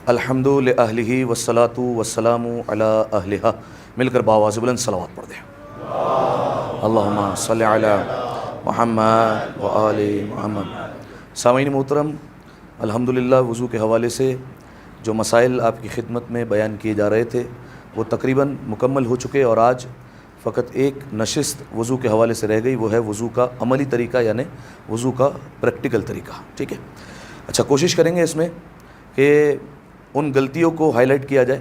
الحمد للہ والصلاۃ والسلام علی اہلہا، مل کر بآواز بلند صلوات پڑھ دیں۔ اللہم صلی علی محمد وآل محمد۔ سامعین محترم، الحمدللہ وضو کے حوالے سے جو مسائل آپ کی خدمت میں بیان کیے جا رہے تھے وہ تقریباً مکمل ہو چکے، اور آج فقط ایک نشست وضو کے حوالے سے رہ گئی، وہ ہے وضو کا عملی طریقہ، یعنی وضو کا پریکٹیکل طریقہ۔ ٹھیک ہے، اچھا کوشش کریں گے اس میں کہ ان غلطیوں کو ہائی لائٹ کیا جائے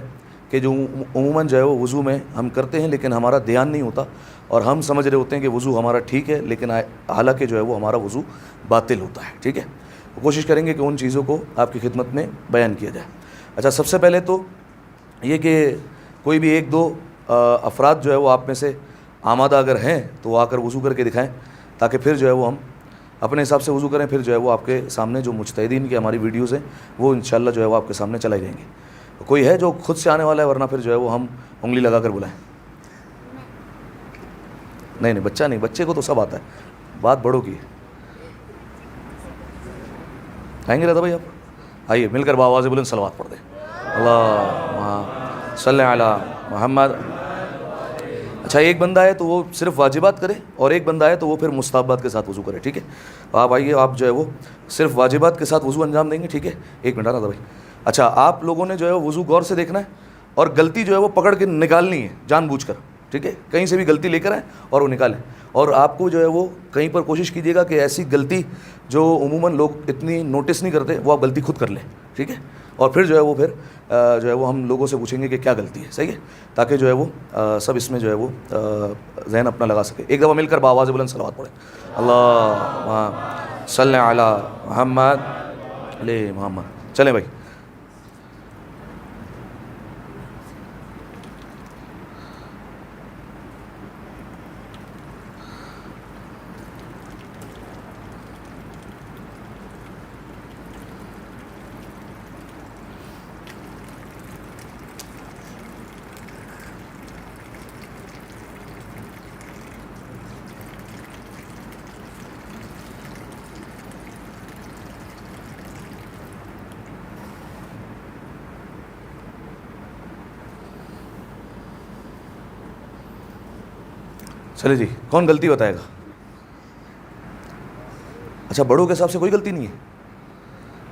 کہ جو عموماً جو ہے وہ وضو میں ہم کرتے ہیں لیکن ہمارا دھیان نہیں ہوتا، اور ہم سمجھ رہے ہوتے ہیں کہ وضو ہمارا ٹھیک ہے، لیکن حالانکہ جو ہے وہ ہمارا وضو باطل ہوتا ہے۔ ٹھیک ہے، کوشش کریں گے کہ ان چیزوں کو آپ کی خدمت میں بیان کیا جائے۔ اچھا، سب سے پہلے تو یہ کہ کوئی بھی ایک دو افراد جو ہے وہ آپ میں سے آمادہ اگر ہیں تو وہ آ کر وضو کر کے دکھائیں، تاکہ پھر جو ہے وہ ہم اپنے حساب سے وضو کریں، پھر جو ہے وہ آپ کے سامنے جو مجتہدین کی ہماری ویڈیوز ہیں وہ انشاءاللہ جو ہے وہ آپ کے سامنے چلائی جائیں گی۔ کوئی ہے جو خود سے آنے والا ہے، ورنہ پھر جو ہے وہ ہم انگلی لگا کر بلائیں؟ نہیں، بچہ نہیں، بچے کو تو سب آتا ہے، بات بڑوں کی ہے۔ آئیں گے رضا بھائی؟ آپ آئیے، مل کر بآواز بلند صلوات پڑھ دیں۔ اللہم صلی علی محمد۔ اچھا، ایک بندہ ہے تو وہ صرف واجبات کرے، اور ایک بندہ ہے تو وہ پھر مستحبات کے ساتھ وضو کرے۔ ٹھیک ہے، آپ آئیے، آپ جو ہے وہ صرف واجبات کے ساتھ وضو انجام دیں گے۔ ٹھیک ہے، ایک منٹ رضا بھائی۔ اچھا، آپ لوگوں نے جو ہے وضو غور سے دیکھنا ہے، اور غلطی جو ہے وہ پکڑ کے نکالنی ہے جان بوجھ کر۔ ٹھیک ہے، کہیں سے بھی غلطی لے کر آئیں اور وہ نکالیں، اور آپ کو جو ہے وہ کہیں پر کوشش کیجیے گا کہ ایسی غلطی جو عموماً لوگ اتنی نوٹس نہیں کرتے وہ آپ غلطی خود کر لیں۔ ٹھیک ہے، اور پھر جو ہے وہ جو ہے وہ ہم لوگوں سے پوچھیں گے کہ کیا غلطی ہے۔ صحیح ہے، تاکہ جو ہے وہ سب اس میں جو ہے وہ ذہن اپنا لگا سکے۔ ایک دفعہ مل کر بآواز بلند صلوات پڑھیں۔ اللہم صلی علی محمد علی محمد۔ چلیں بھائی، چلے جی، کون غلطی بتائے گا؟ اچھا، بڑوں کے حساب سے کوئی غلطی نہیں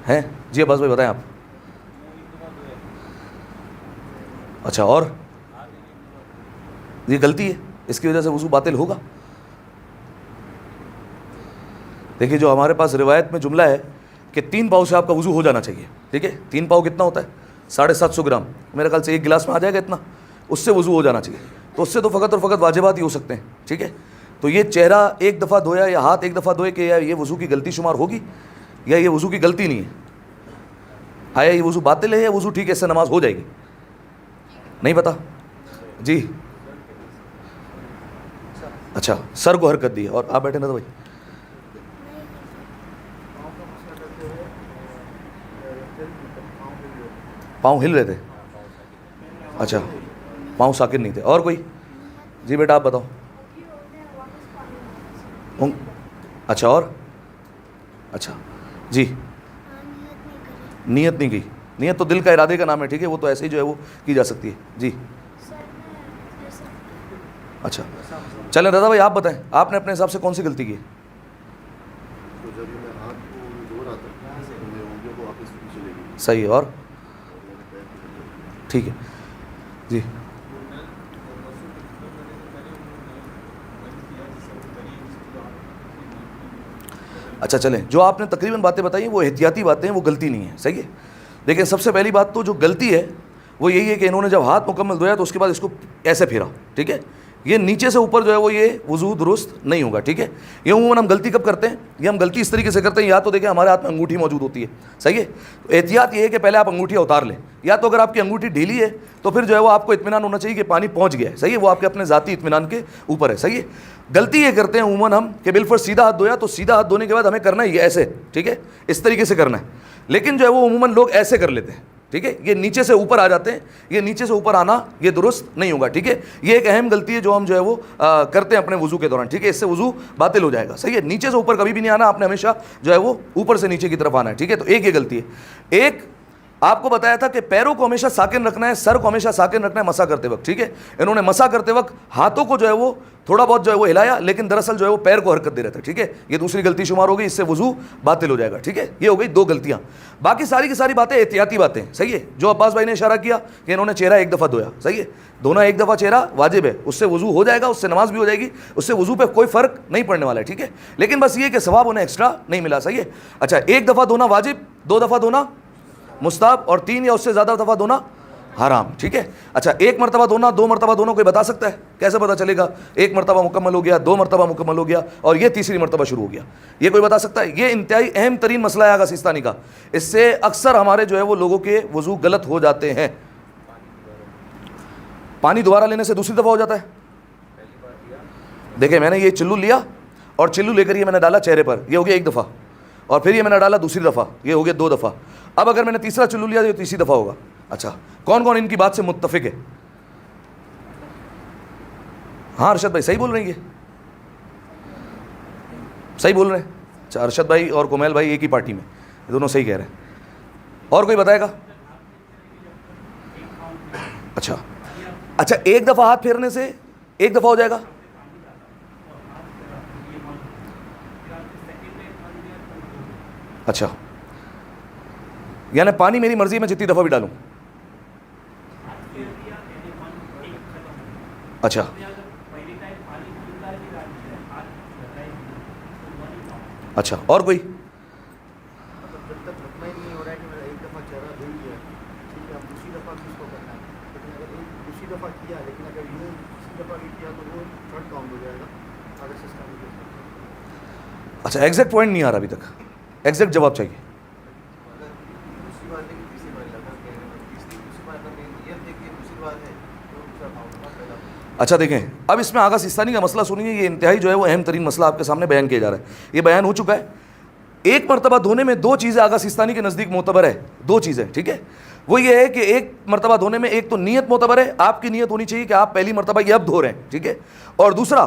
ہے؟ جی عباس بھائی بتائیں آپ۔ اچھا، اور یہ غلطی ہے، اس کی وجہ سے وضو باطل ہوگا؟ دیکھیے، جو ہمارے پاس روایت میں جملہ ہے کہ 3 پاؤ سے آپ کا وضو ہو جانا چاہیے۔ ٹھیک ہے، 3 پاؤ کتنا ہوتا ہے؟ 750 گرام، میرے خیال سے ایک گلاس میں آ جائے گا اتنا، اس سے وضو ہو جانا چاہیے۔ تو اس سے تو فقط اور فقط واجبات ہی ہو سکتے ہیں۔ ٹھیک ہے، تو یہ چہرہ ایک دفعہ دھویا یا ہاتھ ایک دفعہ دھوئے کہ یہ وضو کی غلطی شمار ہوگی یا یہ وضو کی غلطی نہیں ہے؟ آیا یہ وضو باطل ہے یا وضو ٹھیک ہے، اس سے نماز ہو جائے گی؟ نہیں پتا جی؟ اچھا، سر کو حرکت دی، اور آپ بیٹھے نا تو بھائی، پاؤں ہل رہے تھے؟ اچھا، پاؤں ساکن نہیں تھے۔ اور کوئی؟ جی بیٹا آپ بتاؤ۔ اچھا، اور؟ اچھا جی، نیت نہیں کی؟ نیت تو دل کا ارادے کا نام ہے۔ ٹھیک ہے، وہ تو ایسے ہی جو ہے وہ کی جا سکتی ہے۔ جی اچھا، چلیں رضا بھائی آپ بتائیں، آپ نے اپنے حساب سے کون سی غلطی کی؟ صحیح ہے، اور؟ ٹھیک ہے جی، اچھا چلیں، جو آپ نے تقریباً باتیں بتائی ہیں وہ احتیاطی باتیں ہیں، وہ غلطی نہیں ہے۔ صحیح ہے، دیکھیں سب سے پہلی بات تو جو غلطی ہے وہ یہی ہے کہ انہوں نے جب ہاتھ مکمل دھویا تو اس کے بعد اس کو ایسے پھیرا۔ ٹھیک ہے، یہ نیچے سے اوپر جو ہے وہ یہ وضو درست نہیں ہوگا۔ ٹھیک ہے، یہ عموماً ہم غلطی کب کرتے ہیں؟ یہ ہم غلطی اس طریقے سے کرتے ہیں، یا تو دیکھیں ہمارے ہاتھ میں انگوٹھی موجود ہوتی ہے۔ صحیح ہے، تو احتیاط یہ ہے کہ پہلے آپ انگوٹھیاں اتار لیں، یا تو اگر آپ کی انگوٹھی ڈھیلی ہے تو پھر جو ہے وہ آپ کو اطمینان ہونا چاہیے کہ پانی پہنچ گیا ہے۔ صحیح ہے، وہ آپ کے اپنے ذاتی اطمینان کے اوپر ہے۔ صحیح ہے، غلطی یہ کرتے ہیں عموماً ہم کہ بالفرض سیدھا ہاتھ دھویا تو سیدھا ہاتھ دھونے کے بعد ہمیں کرنا ہے یہ ایسے، ٹھیک ہے، اس طریقے سے کرنا ہے، لیکن جو ہے وہ عموماً لوگ ایسے کر لیتے ہیں۔ ٹھیک ہے، یہ نیچے سے اوپر آ جاتے ہیں، یہ نیچے سے اوپر آنا یہ درست نہیں ہوگا۔ ٹھیک ہے، یہ ایک اہم غلطی ہے جو ہم جو ہے وہ کرتے ہیں اپنے وضو کے دوران۔ ٹھیک ہے، اس سے وضو باطل ہو جائے گا۔ صحیح ہے، نیچے سے اوپر کبھی بھی نہیں آنا، آپ نے ہمیشہ جو ہے وہ اوپر سے نیچے کی طرف آنا ہے۔ ٹھیک ہے، تو ایک یہ غلطی ہے۔ ایک آپ کو بتایا تھا کہ پیروں کو ہمیشہ ساکن رکھنا ہے, سر کو ہمیشہ ساکن رکھنا ہے مسا کرتے وقت, ٹھیک ہے. انہوں نے مسا کرتے وقت ہاتھوں کو جو ہے وہ تھوڑا بہت جو ہے وہ ہلایا, لیکن دراصل جو ہے وہ پیر کو حرکت دے رہے تھے, ٹھیک ہے. یہ دوسری غلطی شمار ہوگی, اس سے وضو باطل ہو جائے گا, ٹھیک ہے. یہ ہو گئی 2 غلطیاں. باقی ساری کی ساری باتیں احتیاطی باتیں, صحیح ہے. جو عباس بھائی نے اشارہ کیا کہ انہوں نے چہرہ ایک دفعہ دھویا, صحیح ہے, دھونا ایک دفعہ چہرہ واجب ہے, اس سے وضو ہو جائے گا, اس سے نماز بھی ہو جائے گی, اس سے وضو پہ کوئی فرق نہیں پڑنے والا ہے, ٹھیک ہے. لیکن بس یہ کہ ثواب انہیں ایکسٹرا نہیں ملا, صحیح ہے. اچھا, ایک دفعہ دھونا واجب, 2 دفعہ دھونا مستحب, اور 3 یا اس سے زیادہ دفعہ دھونا حرام, ٹھیک ہے. اچھا, 1 مرتبہ دھونا, 2 مرتبہ دھونا, کوئی بتا سکتا ہے کیسے پتا چلے گا 1 مرتبہ مکمل ہو گیا, 2 مرتبہ مکمل ہو گیا اور یہ تیسری مرتبہ شروع ہو گیا؟ یہ کوئی بتا سکتا ہے؟ یہ انتہائی اہم ترین مسئلہ ہے آغا سیستانی کا. اس سے اکثر ہمارے جو ہے وہ لوگوں کے وضو غلط ہو جاتے ہیں. پانی دوبارہ لینے سے دوسری دفعہ ہو جاتا ہے. دیکھیں, میں نے یہ چلو لیا اور چلو لے کر یہ میں نے ڈالا چہرے پر, یہ ہو گیا 1 دفعہ, اور پھر یہ میں نے ڈالا دوسری دفعہ, یہ ہو گیا 2 دفعہ. اب اگر میں نے تیسرا چلو لیا تو یہ تیسری دفعہ ہوگا. اچھا, کون کون ان کی بات سے متفق ہے؟ ہاں ارشد بھائی صحیح بول رہے ہیں, یہ صحیح بول رہے ہیں. اچھا, ارشد بھائی اور کومیل بھائی ایک ہی پارٹی میں, یہ دونوں صحیح کہہ رہے ہیں. اور کوئی بتائے گا؟ اچھا اچھا, 1 دفعہ ہاتھ پھیرنے سے 1 دفعہ ہو جائے گا. اچھا, یعنی پانی میری مرضی میں جتنی دفعہ بھی ڈالوں. اچھا اچھا, اور کوئی؟ اچھا, ایگزیکٹ پوائنٹ نہیں آ رہا ابھی تک, ایگزیکٹ جواب چاہیے. اچھا دیکھیں, اب اس میں آغا سیستانی کا مسئلہ سنیے, یہ انتہائی جو ہے وہ اہم ترین مسئلہ آپ کے سامنے بیان کیا جا رہا ہے. یہ بیان ہو چکا ہے. 1 مرتبہ دھونے میں 2 چیزیں آغا سیستانی کے نزدیک معتبر ہے, 2 چیزیں, ٹھیک ہے. وہ یہ ہے کہ 1 مرتبہ دھونے میں ایک تو نیت معتبر ہے, آپ کی نیت ہونی چاہیے کہ آپ پہلی مرتبہ یہ اب دھو رہے ہیں, ٹھیک ہے. اور دوسرا,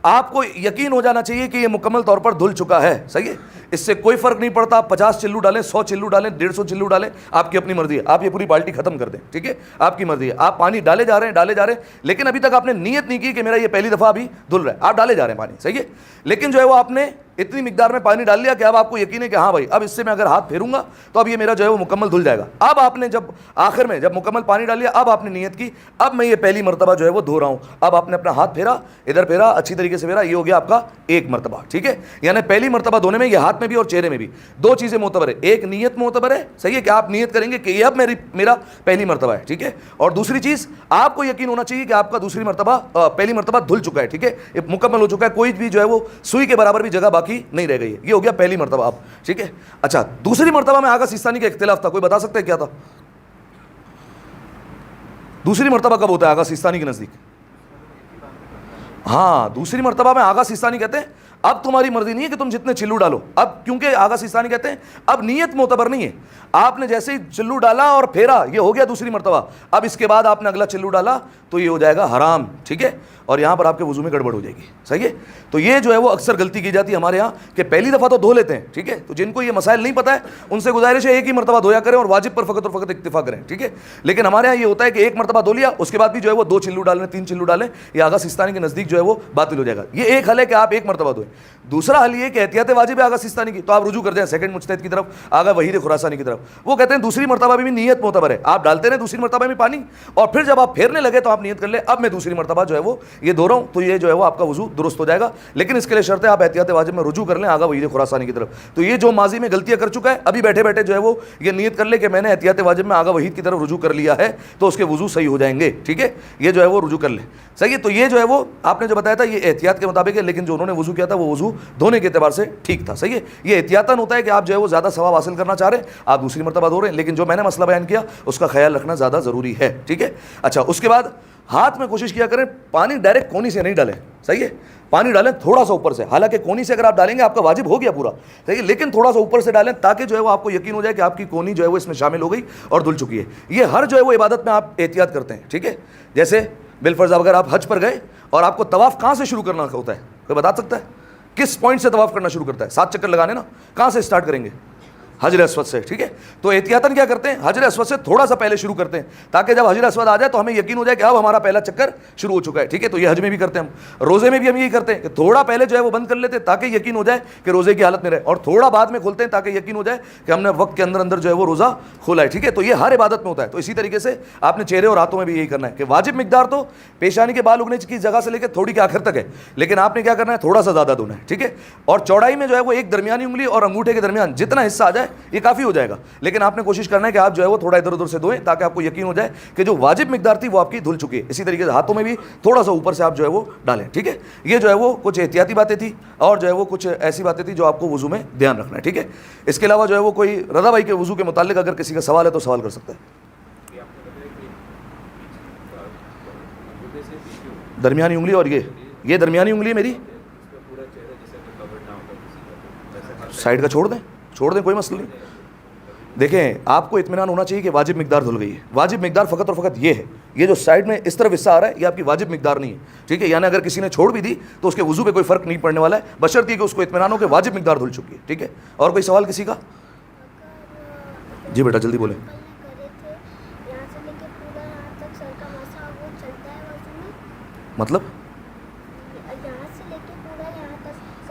آپ کو یقین ہو جانا چاہیے کہ یہ مکمل طور پر دھل چکا ہے, صحیح ہے. اس سے کوئی فرق نہیں پڑتا آپ 50 چلو ڈالیں, 100 چلو ڈالیں, 150 چلو ڈالیں, آپ کی اپنی مرضی ہے. آپ یہ پوری بالٹی ختم کر دیں, ٹھیک ہے, آپ کی مرضی ہے. آپ پانی ڈالے جا رہے ہیں, لیکن ابھی تک آپ نے نیت نہیں کی کہ میرا یہ پہلی دفعہ ابھی دھل رہا ہے. آپ ڈالے جا رہے ہیں پانی, صحیح ہے. لیکن جو ہے وہ آپ نے اتنی مقدار میں پانی ڈال لیا کہ اب آپ کو یقین ہے کہ ہاں بھائی اب اس سے میں اگر ہاتھ پھیروں گا تو اب یہ میرا جو ہے وہ مکمل دھل جائے گا. اب آپ نے جب آخر میں جب مکمل پانی ڈال لیا, اب آپ نے نیت کی اب میں یہ پہلی مرتبہ جو ہے وہ دھو رہا ہوں. اب آپ نے اپنا ہاتھ پھیرا, ادھر پھیرا, اچھی طریقے سے پھیرا, یہ ہو گیا آپ کا 1 مرتبہ, ٹھیک ہے. یعنی پہلی مرتبہ دھونے میں یہ ہاتھ میں بھی اور چہرے میں بھی 2 چیزیں معتبر ہے. ایک نیت معتبر ہے, صحیح ہے, کہ آپ نیت کریں گے کہ یہ اب میرا پہلی مرتبہ ہے, ٹھیک ہے. اور دوسری چیز, آپ کو یقین ہونا چاہیے کہ آپ کا دوسری مرتبہ پہلی مرتبہ دھل چکا ہے, ٹھیک ہے, مکمل ہو چکا ہے, کوئی بھی جو ہے وہ سوئی کے برابر بھی جگہ باقی نہیں رہ گئی ہے. یہ ہو گیا پہلی مرتبہ آپ, ٹھیک ہے. اچھا, دوسری مرتبہ میں آغا سیستانی کا اختلاف تھا, کوئی بتا سکتا ہے کیا تھا؟ دوسری مرتبہ کب ہوتا ہے آغا سیستانی کے نزدیک؟ ہاں, دوسری مرتبہ میں آغا سیستانی کہتے ہیں اب تمہاری مرضی نہیں ہے کہ تم جتنے چلو ڈالو. اب کیونکہ آغا سیستانی کہتے ہیں اب نیت معتبر نہیں ہے, آپ نے جیسے ہی چلو ڈالا اور پھیرا, یہ ہو گیا دوسری مرتبہ. اب اس کے بعد آپ نے اگلا چلو ڈالا تو یہ ہو جائے گا حرام, ٹھیک ہے, اور یہاں پر آپ کے وضو میں گڑبڑ ہو جائے گی, صحیح ہے. تو یہ جو ہے وہ اکثر غلطی کی جاتی ہے ہمارے یہاں کہ پہلی دفعہ تو دھو لیتے ہیں, ٹھیک ہے. تو جن کو یہ مسائل نہیں پتہ ہے ان سے گزارش ہے 1 ہی مرتبہ دھویا کریں اور واجب پر فقط اور فقط اکتفا کریں, ٹھیک ہے. لیکن ہمارے یہاں یہ ہوتا ہے کہ 1 مرتبہ دھو لیا, اس کے بعد بھی جو ہے وہ 2 چلو ڈالیں, 3 چلو ڈالیں, یہ آغا سیستانی کے نزدیک جو ہے وہ باطل ہو جائے گا. یہ ایک حل ہے کہ آپ 1 مرتبہ دھوئیں. دوسرا حل یہ کہ احتیاط واجب ہے آغا سیستانی کی, تو آپ رجوع کر جائیں سیکنڈ مجتہد کی طرف, آغا وحید خراسانی کی طرف. وہ کہتے ہیں دوسری مرتبہ بھی نیت معتبر ہے, آپ ڈالتے رہیں دوسری مرتبہ میں پانی, اور پھر جب آپ پھیرنے لگے تو آپ نیت کر لیں اب میں دوسری مرتبہ جو ہے وہ یہ دھو رہا ہوں, تو یہ جو ہے وہ آپ کا وضو درست ہو جائے گا. لیکن اس کے لیے شرط ہے آپ احتیاط واجب میں رجوع کر لیں آغا وحید خراسانی کی طرف. تو یہ جو ماضی میں غلطیاں کر چکا ہے, ابھی بیٹھے بیٹھے جو ہے وہ یہ نیت کر لے کہ میں نے احتیاط واجب میں آغا وحید کی طرف رجوع کر لیا ہے, تو اس کے وضو صحیح ہو جائیں گے, ٹھیک ہے. یہ جو ہے وہ رجوع کر لیں, صحیح ہے. تو یہ جو ہے وہ آپ نے جو بتایا تھا یہ احتیاط کے مطابق ہے, لیکن جو انہوں نے وضو کیا تھا وہ وضو دھونے کے اعتبار سے ٹھیک تھا, صحیح ہے. یہ احتیاطاً ہوتا ہے کہ آپ جو ہے وہ زیادہ ثواب حاصل کرنا چاہ رہے ہیں, آپ دوسری مرتبہ دھو رہے ہیں, لیکن جو میں نے مسئلہ بیان کیا اس کا خیال رکھنا زیادہ ضروری ہے, ٹھیک ہے. اچھا, اس کے بعد ہاتھ میں کوشش کیا کریں پانی ڈائریکٹ کونی سے نہیں ڈالیں, صحیح ہے. پانی ڈالیں تھوڑا سا اوپر سے, حالانکہ کونی سے اگر آپ ڈالیں گے آپ کا واجب ہو گیا پورا, صحیح ہے, لیکن تھوڑا سا اوپر سے ڈالیں تاکہ جو ہے وہ آپ کو یقین ہو جائے کہ آپ کی کونی جو ہے وہ اس میں شامل ہو گئی اور دھل چکی ہے. یہ ہر جو ہے وہ عبادت میں آپ احتیاط کرتے ہیں, ٹھیک ہے. جیسے بالفرض اگر آپ حج پر گئے اور آپ کو طواف کہاں سے شروع کرنا ہوتا ہے, کوئی بتا سکتا ہے کس پوائنٹ سے طواف کرنا شروع کرتا ہے؟ 7 چکر لگانے نا, کہاں سے اسٹارٹ کریں گے؟ حجر اسود سے, ٹھیک ہے. تو احتیاطاً کیا کرتے ہیں, حجر اسود سے تھوڑا سا پہلے شروع کرتے ہیں تاکہ جب حجر اسود آ جائے تو ہمیں یقین ہو جائے کہ اب ہمارا پہلا چکر شروع ہو چکا ہے, ٹھیک ہے. تو یہ حج میں بھی کرتے ہیں ہم, روزے میں بھی ہم یہی کرتے ہیں کہ تھوڑا پہلے جو ہے وہ بند کر لیتے ہیں تاکہ یقین ہو جائے کہ روزے کی حالت میں رہے, اور تھوڑا بعد میں کھولتے ہیں تاکہ یقین ہو جائے کہ ہم نے وقت کے اندر اندر جو ہے وہ روزہ کھولا ہے, ٹھیک ہے. تو یہ ہر عبادت میں ہوتا ہے. تو اسی طریقے سے آپ نے چہرے اور ہاتھوں میں بھی یہی کرنا ہے کہ واجب مقدار تو پیشانی کے بال اگنے کی جگہ سے لے کے تھوڑی کے آخر تک ہے, لیکن آپ نے کیا کرنا ہے, تھوڑا سا زیادہ دھونا ہے, ٹھیک ہے. اور چوڑائی میں جو ہے وہ ایک درمیانی انگلی اور انگوٹھے کے درمیان جتنا حصہ آ جائے یہ کافی ہو جائے گا, لیکن آپ نے کوشش کرنا ہے کہ آپ جو ہے وہ تھوڑا ادھر ادھر سے دھوئیں تاکہ آپ کو یقین ہو جائے کہ جو واجب مقدار تھی وہ آپ کی دھل چکی ہے. اسی طریقے سے ہاتھوں میں بھی تھوڑا سا اوپر سے آپ جو ہے وہ ڈالیں, ٹھیک ہے. یہ جو ہے وہ کچھ احتیاطی باتیں تھی اور جو ہے وہ کچھ ایسی باتیں تھی جو آپ کو وضو میں دھیان رکھنا ہے, ٹھیک ہے. اس کے علاوہ جو ہے وہ کوئی رضا بھائی کے وضو کے متعلق اگر کسی کا سوال ہے تو سوال کر سکتا ہے. درمیانی انگلی اور یہ درمیانی انگلی ہے میری, سائڈ کا چھوڑ دیں کوئی مسئلہ نہیں. دیکھیں آپ کو اطمینان ہونا چاہیے کہ واجب مقدار دھل گئی ہے. واجب مقدار فقط اور فقط یہ ہے, یہ جو سائڈ میں اس طرف حصہ آ رہا ہے یہ آپ کی واجب مقدار نہیں ہے, ٹھیک ہے. یعنی اگر کسی نے چھوڑ بھی دی تو اس کے وضو پہ کوئی فرق نہیں پڑنے والا ہے, بشرط یہ کہ اس کو اطمینان ہو کہ واجب مقدار دھل چکی ہے, ٹھیک ہے. اور کوئی سوال کسی کا؟ جی بیٹا جلدی بولیں. مطلب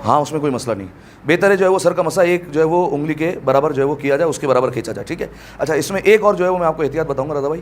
ہاں اس میں کوئی مسئلہ نہیں, بہتر ہے جو ہے وہ سر کا مسا ایک جو ہے وہ انگلی کے برابر جو ہے وہ کیا جائے, اس کے برابر کھینچا جائے, ٹھیک ہے. اچھا اس میں ایک اور جو ہے وہ میں آپ کو احتیاط بتاؤں گا رضا بھائی,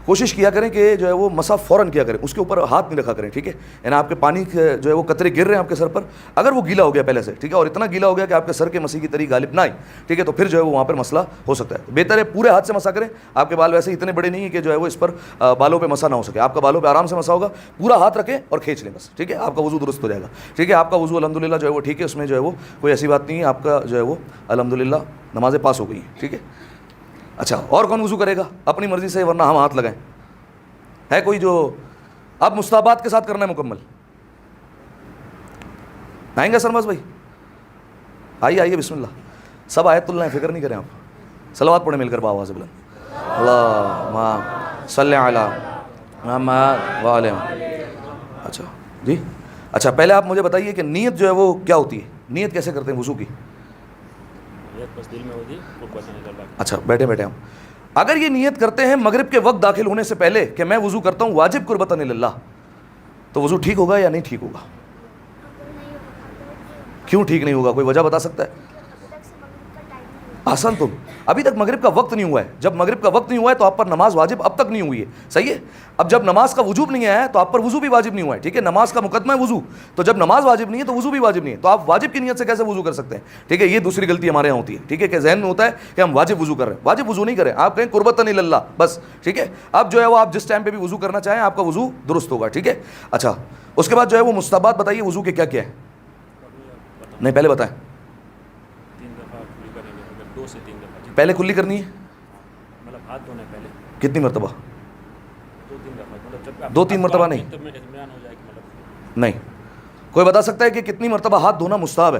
کوشش کیا کریں کہ جو ہے وہ مسا فوراً کیا کریں, اس کے اوپر ہاتھ نہیں رکھا کریں, ٹھیک ہے. یعنی آپ کے پانی جو ہے وہ قطرے گر رہے ہیں آپ کے سر پر, اگر وہ گیلا ہو گیا پہلے سے, ٹھیک ہے, اور اتنا گیلا ہو گیا کہ آپ کے سر کے مسیح کی طرح غالب نہ آئی, ٹھیک ہے, تو پھر جو ہے وہ وہاں پر مسئلہ ہو سکتا ہے. بہتر ہے پورے ہاتھ سے مسا کریں. آپ کے بال ویسے اتنے بڑے نہیں ہیں کہ جو ہے وہ اس پر بالوں پہ مسا نہ ہو سکے, آپ کا بالوں پہ آرام سے مسا ہوگا, پورا ہاتھ رکھیں اور کھینچ لیں بس, ٹھیک ہے. آپ کا وضو درست ہو جائے گا, ٹھیک ہے. آپ کا وضو الحمدللہ جو ہے وہ ٹھیک ہے, اس میں جو ہے وہ کوئی ایسی بات نہیں ہے, آپ کا جو ہے وہ الحمدللہ نمازیں پاس ہو گئی ہیں, ٹھیک ہے. اچھا اور کون وضو کرے گا اپنی مرضی سے, ورنہ ہم ہاتھ لگائیں؟ ہے کوئی جو اب مستحبات کے ساتھ کرنا ہے مکمل؟ آئیں گے سرماز بھائی؟ آئیے بسم اللہ. سب آیت اللہ فکر نہیں کریں آپ, صلوات پڑھیں مل کر بآواز بلند, اللہم صلی علی محمد وعلی محمد. اچھا جی, اچھا پہلے آپ مجھے بتائیے کہ نیت جو ہے وہ کیا ہوتی ہے, نیت کیسے کرتے ہیں وضو کی؟ اچھا بیٹھے ہم اگر یہ نیت کرتے ہیں مغرب کے وقت داخل ہونے سے پہلے کہ میں وضو کرتا ہوں واجب قربتاً للہ, تو وضو ٹھیک ہوگا یا نہیں ٹھیک ہوگا؟ کیوں ٹھیک نہیں ہوگا, کوئی وجہ بتا سکتا ہے؟ آسان تم ابھی تک مغرب کا وقت نہیں ہوا ہے, جب مغرب کا وقت نہیں ہوا ہے تو آپ پر نماز واجب اب تک نہیں ہوئی ہے, صحیح ہے. اب جب نماز کا وجوب نہیں آیا ہے تو آپ پر وضو بھی واجب نہیں ہوا ہے, ٹھیک ہے. نماز کا مقدمہ ہے وضو, تو جب نماز واجب نہیں ہے تو وضو بھی واجب نہیں ہے, تو آپ واجب کی نیت سے کیسے وضو کر سکتے ہیں, ٹھیک ہے. یہ دوسری غلطی ہمارے یہاں ہوتی ہے, ٹھیک ہے, کہ ذہن میں ہوتا ہے کہ ہم واجب وضو کر رہے ہیں. واجب وضو نہیں کریں, آپ کہیں قربتاً للہ بس, ٹھیک ہے. اب جو ہے وہ آپ جس ٹائم پہ بھی وضو کرنا چاہیں آپ کا وضو درست ہوگا, ٹھیک ہے. اچھا اس کے بعد جو ہے وہ مستحبات بتائیے وضو کے کیا کیا ہے, نہیں پہلے بتائیں. پہلے کلی کرنی ہے, مطلب ہاتھ دھونے پہلے کتنی مرتبہ؟ 2-3 مرتبہ نہیں, نہیں. کوئی بتا سکتا ہے کہ کتنی مرتبہ ہاتھ دھونا مستحب ہے؟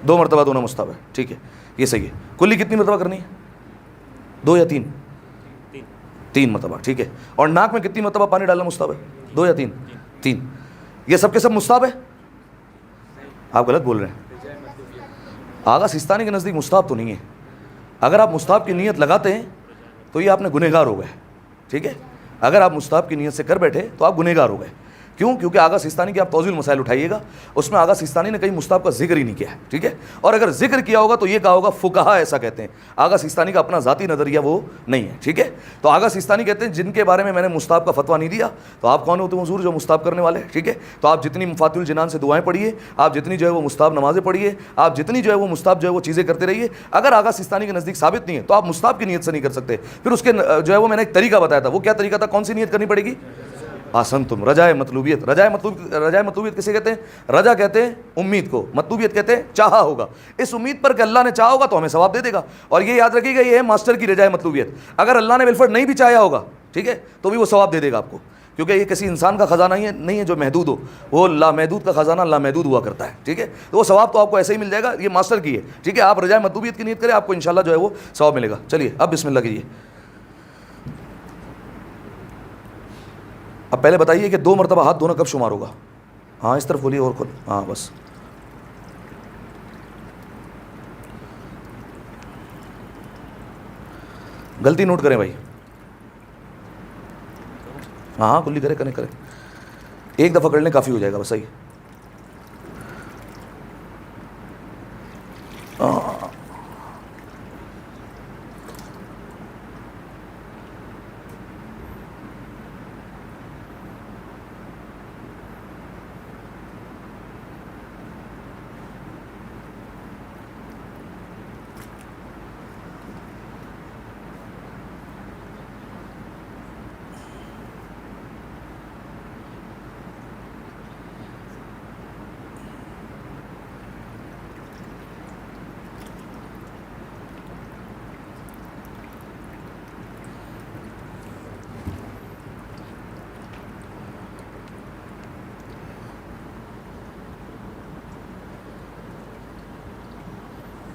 2 مرتبہ دھونا مستحب ہے, ٹھیک ہے, یہ صحیح ہے. کلی کتنی مرتبہ کرنی ہے, 2 یا 3؟ 3 مرتبہ, ٹھیک ہے. اور ناک میں کتنی مرتبہ پانی ڈالنا مستحب ہے, 2 یا 3؟ 3. یہ سب کے سب مستحب ہے؟ آپ غلط بول رہے ہیں. آغا سیستانی کے نزدیک مستحب تو نہیں ہے. اگر آپ مستحب کی نیت لگاتے ہیں تو یہ آپ نے گنہگار ہو گئے, ٹھیک ہے. اگر آپ مستحب کی نیت سے کر بیٹھے تو آپ گنہگار ہو گئے. کیوں؟ کیونکہ آغا سیستانی کے آپ توضیح المسائل اٹھائیے گا, اس میں آغا سیستانی نے کہیں مستحب کا ذکر ہی نہیں کیا ہے, ٹھیک ہے. اور اگر ذکر کیا ہوگا تو یہ کہا ہوگا فقہا ایسا کہتے ہیں. آغا سیستانی کا اپنا ذاتی نظریہ وہ نہیں ہے, ٹھیک ہے. تو آغا سیستانی کہتے ہیں جن کے بارے میں نے مستحب کا فتویٰ نہیں دیا, تو آپ کون ہوتے ہیں حضور جو مستحب کرنے والے, ٹھیک ہے. تو آپ جتنی مفاتیح الجنان سے دعائیں پڑھیے, آپ جتنی جو ہے وہ مستحب نمازیں پڑھیے, آپ جتنی جو ہے وہ مستحب جو ہے وہ چیزیں کرتے رہیے. اگر آغا سیستانی کے نزدیک ثابت نہیں ہے تو آپ مستحب کی نیت سے نہیں کر سکتے. پھر اس کے جو ہے وہ میں نے ایک طریقہ بتایا تھا, وہ کیا طریقہ تھا, کون سی نیت کرنی پڑے گی؟ آسن تم رجائے مطلوبیت. رجائے مطلوبیت کسے کہتے ہیں؟ رجا کہتے ہیں امید کو, مطلوبیت کہتے ہیں چاہا ہوگا, اس امید پر کہ اللہ نے چاہا ہوگا تو ہمیں ثواب دے دے گا. اور یہ یاد رکھیے گا یہ ہے ماسٹر کی رجائے مطلوبیت. اگر اللہ نے بالفرض نہیں بھی چاہا ہوگا, ٹھیک ہے, تو بھی وہ ثواب دے دے گا آپ کو, کیونکہ یہ کسی انسان کا خزانہ ہی نہیں ہے جو محدود ہو, وہ لامحدود کا خزانہ لامحدود ہوا کرتا ہے, ٹھیک ہے. تو وہ ثواب تو آپ کو ایسے ہی مل جائے گا, یہ ماسٹر کی ہے, ٹھیک ہے. آپ رجائے مطلوبیت کی نیت کریں, آپ کو انشاءاللہ جو ہے وہ ثواب ملے گا. چلیے اب بسم اللہ کیجیے. اب پہلے بتائیے کہ 2 مرتبہ ہاتھ دھونا کب شمار ہوگا؟ ہاں اس طرف بولیے اور کھول, ہاں بس غلطی نوٹ کریں بھائی. ہاں کلی کریں. ایک دفعہ کر لیں کافی ہو جائے گا بس. صحیح.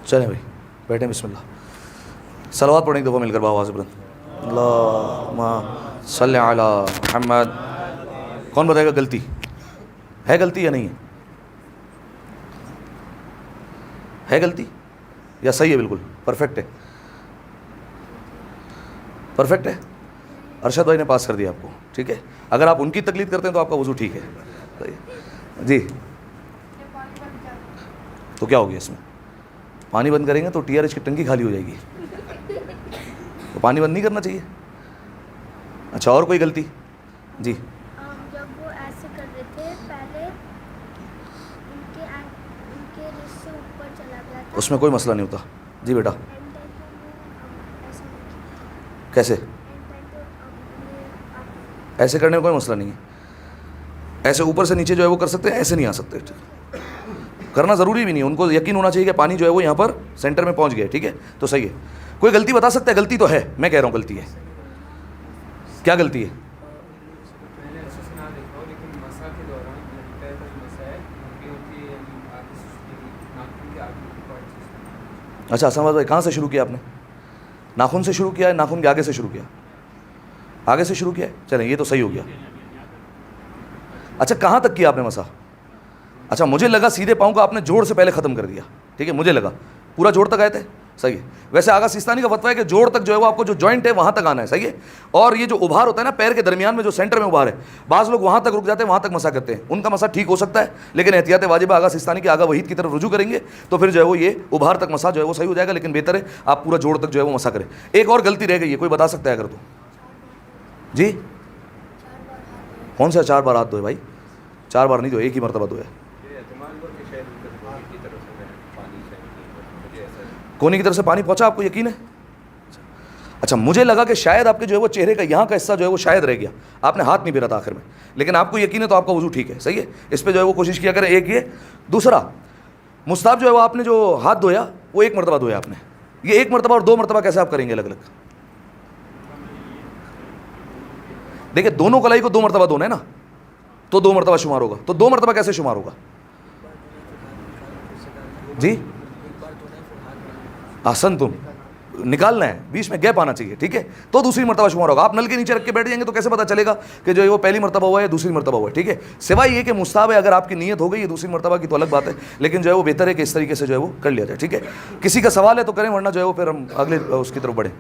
چلیں بھائی بیٹھیں. بسم اللہ. صلوات پڑھیں ایک دفعہ مل کر بآواز بلند. اللہم صلی علی محمد. کون بتائے گا غلطی ہے؟ غلطی یا نہیں ہے غلطی یا صحیح ہے؟ بالکل پرفیکٹ ہے. پرفیکٹ ہے. ارشد بھائی نے پاس کر دیا آپ کو. ٹھیک ہے. اگر آپ ان کی تقلید کرتے ہیں تو آپ کا وضو ٹھیک ہے. جی تو کیا ہو گیا اس میں؟ پانی بند کریں گے تو ٹی آر ایچ کی ٹنکی خالی ہو جائے گی. تو پانی بند نہیں کرنا چاہیے. اچھا اور کوئی غلطی؟ جی جب وہ ایسے کر رہے تھے پہلے ان کے رزق سے اوپر چلا گیا تھا. اس میں کوئی مسئلہ نہیں ہوتا. جی بیٹا کیسے؟ ایسے کرنے میں کوئی مسئلہ نہیں ہے. ایسے اوپر سے نیچے جو ہے وہ کر سکتے ہیں, ایسے نہیں آ سکتے. کرنا ضروری بھی نہیں ہے. ان کو یقین ہونا چاہیے کہ پانی جو ہے وہ یہاں پر سینٹر میں پہنچ گیا. ٹھیک ہے تو صحیح ہے. کوئی غلطی بتا سکتا ہے؟ غلطی تو ہے, میں کہہ رہا ہوں غلطی ہے. کیا غلطی ہے؟ اچھا سمجھ بھائی کہاں سے شروع کیا آپ نے؟ ناخن سے شروع کیا ہے؟ ناخن کے آگے سے شروع کیا؟ آگے سے شروع کیا ہے. چلیں یہ تو صحیح ہو گیا. اچھا کہاں تک کیا آپ نے مسا؟ اچھا مجھے لگا سیدھے پاؤں کا آپ نے جوڑ سے پہلے ختم کر دیا. ٹھیک ہے مجھے لگا پورا جوڑ تک آئے تھے. صحیح ہے. ویسے آغا سیستانی کا فتویٰ ہے کہ جوڑ تک جو ہے وہ آپ کو جو جوائنٹ ہے وہاں تک آنا ہے. صحیح ہے. اور یہ جو ابھار ہوتا ہے نا پیر کے درمیان میں جو سینٹر میں ابھار ہے, بعض لوگ وہاں تک رک جاتے ہیں, وہاں تک مسا کرتے ہیں. ان کا مسا ٹھیک ہو سکتا ہے لیکن احتیاط واجب ہے. آغا سیستانی کے آغا وحید کی طرف رجوع کریں گے تو پھر جو ہے وہ یہ ابھار تک مسا جو ہے وہ صحیح ہو جائے گا. لیکن بہتر ہے آپ پورا جوڑ تک جو ہے وہ مسا کریں. ایک اور غلطی رہ گئی ہے, کوئی بتا سکتا ہے اگر تو؟ جی کون سا 4 بار ہاتھ دھوئے بھائی؟ 4 بار نہیں دھوئے, ایک ہی مرتبہ دھوئے. کونی کی طرف سے پانی پہنچا آپ کو یقین ہے؟ اچھا مجھے لگا کہ شاید آپ کے جو ہے وہ چہرے کا یہاں کا حصہ جو ہے وہ شاید رہ گیا, آپ نے ہاتھ نہیں پھیرا تھا آخر میں, لیکن آپ کو یقین ہے تو آپ کا وضو ٹھیک ہے. صحیح ہے. اس پہ جو ہے وہ کوشش کیا کریں. ایک یہ. دوسرا مستحب جو ہے وہ آپ نے جو ہاتھ دھویا وہ 1 مرتبہ دھویا آپ نے. یہ 1 مرتبہ اور 2 مرتبہ کیسے آپ کریں گے الگ الگ؟ دیکھیں دونوں کلائی کو 2 مرتبہ دھونا ہے نا, تو 2 مرتبہ شمار ہوگا. تو 2 مرتبہ کیسے شمار ہوگا؟ جی احسن تم نکالنا ہے, بیچ میں گیپ آنا چاہیے. ٹھیک ہے تو دوسری مرتبہ شمار ہوگا. آپ نل کے نیچے رکھ کے بیٹھ جائیں گے تو کیسے پتہ چلے گا کہ جو ہے وہ پہلی مرتبہ ہوا ہے یا دوسری مرتبہ ہوا ہے؟ ٹھیک ہے سوائے یہ کہ مستحب ہے, اگر آپ کی نیت ہو گئی ہے دوسری مرتبہ کی تو الگ بات ہے, لیکن جو ہے وہ بہتر ہے کہ اس طریقے سے جو ہے وہ کر لیا جائے. ٹھیک ہے کسی کا سوال ہے تو کریں, ورنہ جو ہے وہ پھر ہم اگلے اس کی طرف بڑھیں.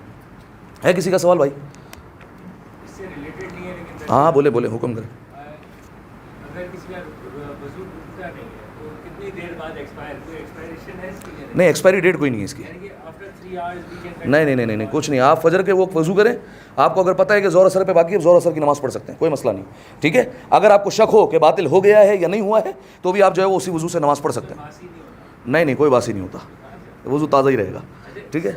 ہے کسی کا سوال بھائی؟ ہاں بولے بولے حکم کریں. نہیں ایکسپائری ڈیٹ کوئی نہیں ہے اس کی. نہیں کچھ نہیں. آپ فجر کے وقت وضو کریں. آپ کو اگر پتہ ہے کہ ظہر اثر پہ باقی ہے, ظہر اثر کی نماز پڑھ سکتے ہیں, کوئی مسئلہ نہیں. ٹھیک ہے اگر آپ کو شک ہو کہ باطل ہو گیا ہے یا نہیں ہوا ہے تو بھی آپ جو ہے وہ اسی وضو سے نماز پڑھ سکتے ہیں. نہیں کوئی باسی نہیں ہوتا, وضو تازہ ہی رہے گا. ٹھیک ہے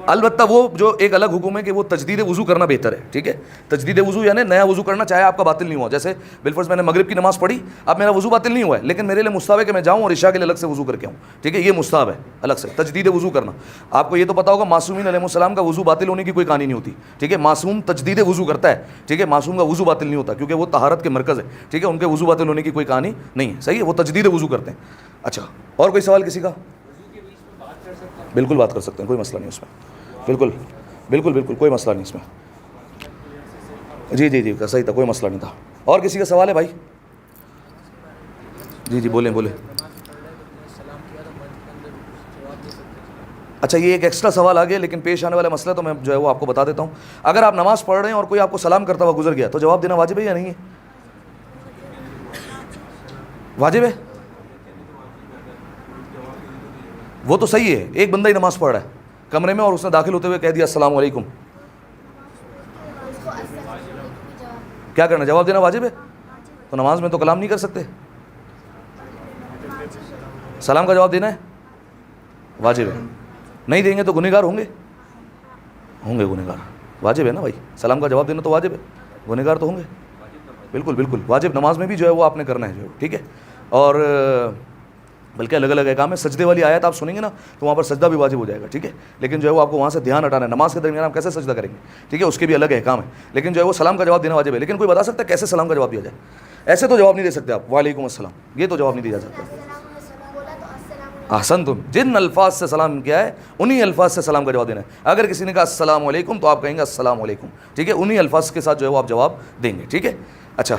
البتہ وہ جو ایک الگ حکم ہے کہ وہ تجدید وضو کرنا بہتر ہے. ٹھیک ہے تجدید وضو یعنی نیا وضو کرنا, چاہے آپ کا باطل نہیں ہوا. جیسے بالفرض میں نے مغرب کی نماز پڑھی, اب میرا وضو باطل نہیں ہوا ہے, لیکن میرے لیے مستحب ہے کہ میں جاؤں اور عشاء کے لیے الگ سے وضو کر کے آؤں. ٹھیک ہے یہ مستحب ہے الگ سے تجدید وضو کرنا. آپ کو یہ تو پتا ہوگا معصومین علیہ السلام کا وضو باطل ہونے کی کوئی کہانی نہیں ہوتی. ٹھیک ہے معصوم تجدید وضو کرتا ہے. ٹھیک ہے معصوم کا وضو باطل نہیں ہوتا کیونکہ وہ طہارت کے مرکز ہے. ٹھیک ہے ان کے وضو باطل ہونے کی کوئی کہانی نہیں ہے. صحیح ہے وہ تجدید وضو کرتے ہیں. اچھا اور کوئی سوال کسی کا؟ بالکل بات کر سکتے ہیں, کوئی مسئلہ نہیں اس میں. بالکل کوئی مسئلہ نہیں اس میں. جی صحیح تھا, کوئی مسئلہ نہیں تھا. اور کسی کا سوال ہے بھائی؟ جی بولیں. اچھا یہ ایک ایکسٹرا سوال آ گیا لیکن پیش آنے والا مسئلہ تو میں جو ہے وہ آپ کو بتا دیتا ہوں. اگر آپ نماز پڑھ رہے ہیں اور کوئی آپ کو سلام کرتا ہوا گزر گیا تو جواب دینا واجب ہے یا نہیں ہے؟ واجب ہے. وہ تو صحیح ہے, ایک بندہ ہی نماز پڑھ رہا ہے کمرے میں اور اس نے داخل ہوتے ہوئے کہہ دیا السلام علیکم, کیا کرنا؟ جواب دینا واجب ہے. تو نماز میں تو کلام نہیں کر سکتے, سلام کا جواب دینا ہے, واجب ہے. نہیں دیں گے تو گنہگار ہوں گے گنہگار. واجب ہے نا بھائی, سلام کا جواب دینا تو واجب ہے, گنہگار تو ہوں گے. بالکل بالکل واجب, نماز میں بھی جو ہے وہ آپ نے کرنا ہے جو ہے, ٹھیک ہے. اور بلکہ الگ الگ احکام ہے. سجدے والی آیت آپ سنیں گے نا تو وہاں پر سجدہ بھی واجب ہو جائے گا, ٹھیک ہے. لیکن جو ہے وہ آپ کو وہاں سے دھیان ہٹانا ہے, نماز کے درمیان آپ کیسے سجدہ کریں گے, ٹھیک ہے, اس کے بھی الگ احکام ہے. لیکن جو ہے وہ سلام کا جواب دینا واجب ہے. لیکن کوئی بتا سکتا ہے کیسے سلام کا جواب دیا جائے؟ ایسے تو جواب نہیں دے سکتے آپ, وعلیکم السلام, یہ تو جواب نہیں دیا جاتا. احسن, تم جن الفاظ سے سلام کیا ہے انہی الفاظ سے سلام کا جواب دینا ہے. اگر کسی نے کہا السلام علیکم تو آپ کہیں گے السلام علیکم, ٹھیک ہے, انہی الفاظ کے ساتھ جو ہے وہ آپ جواب دیں گے, ٹھیک ہے. اچھا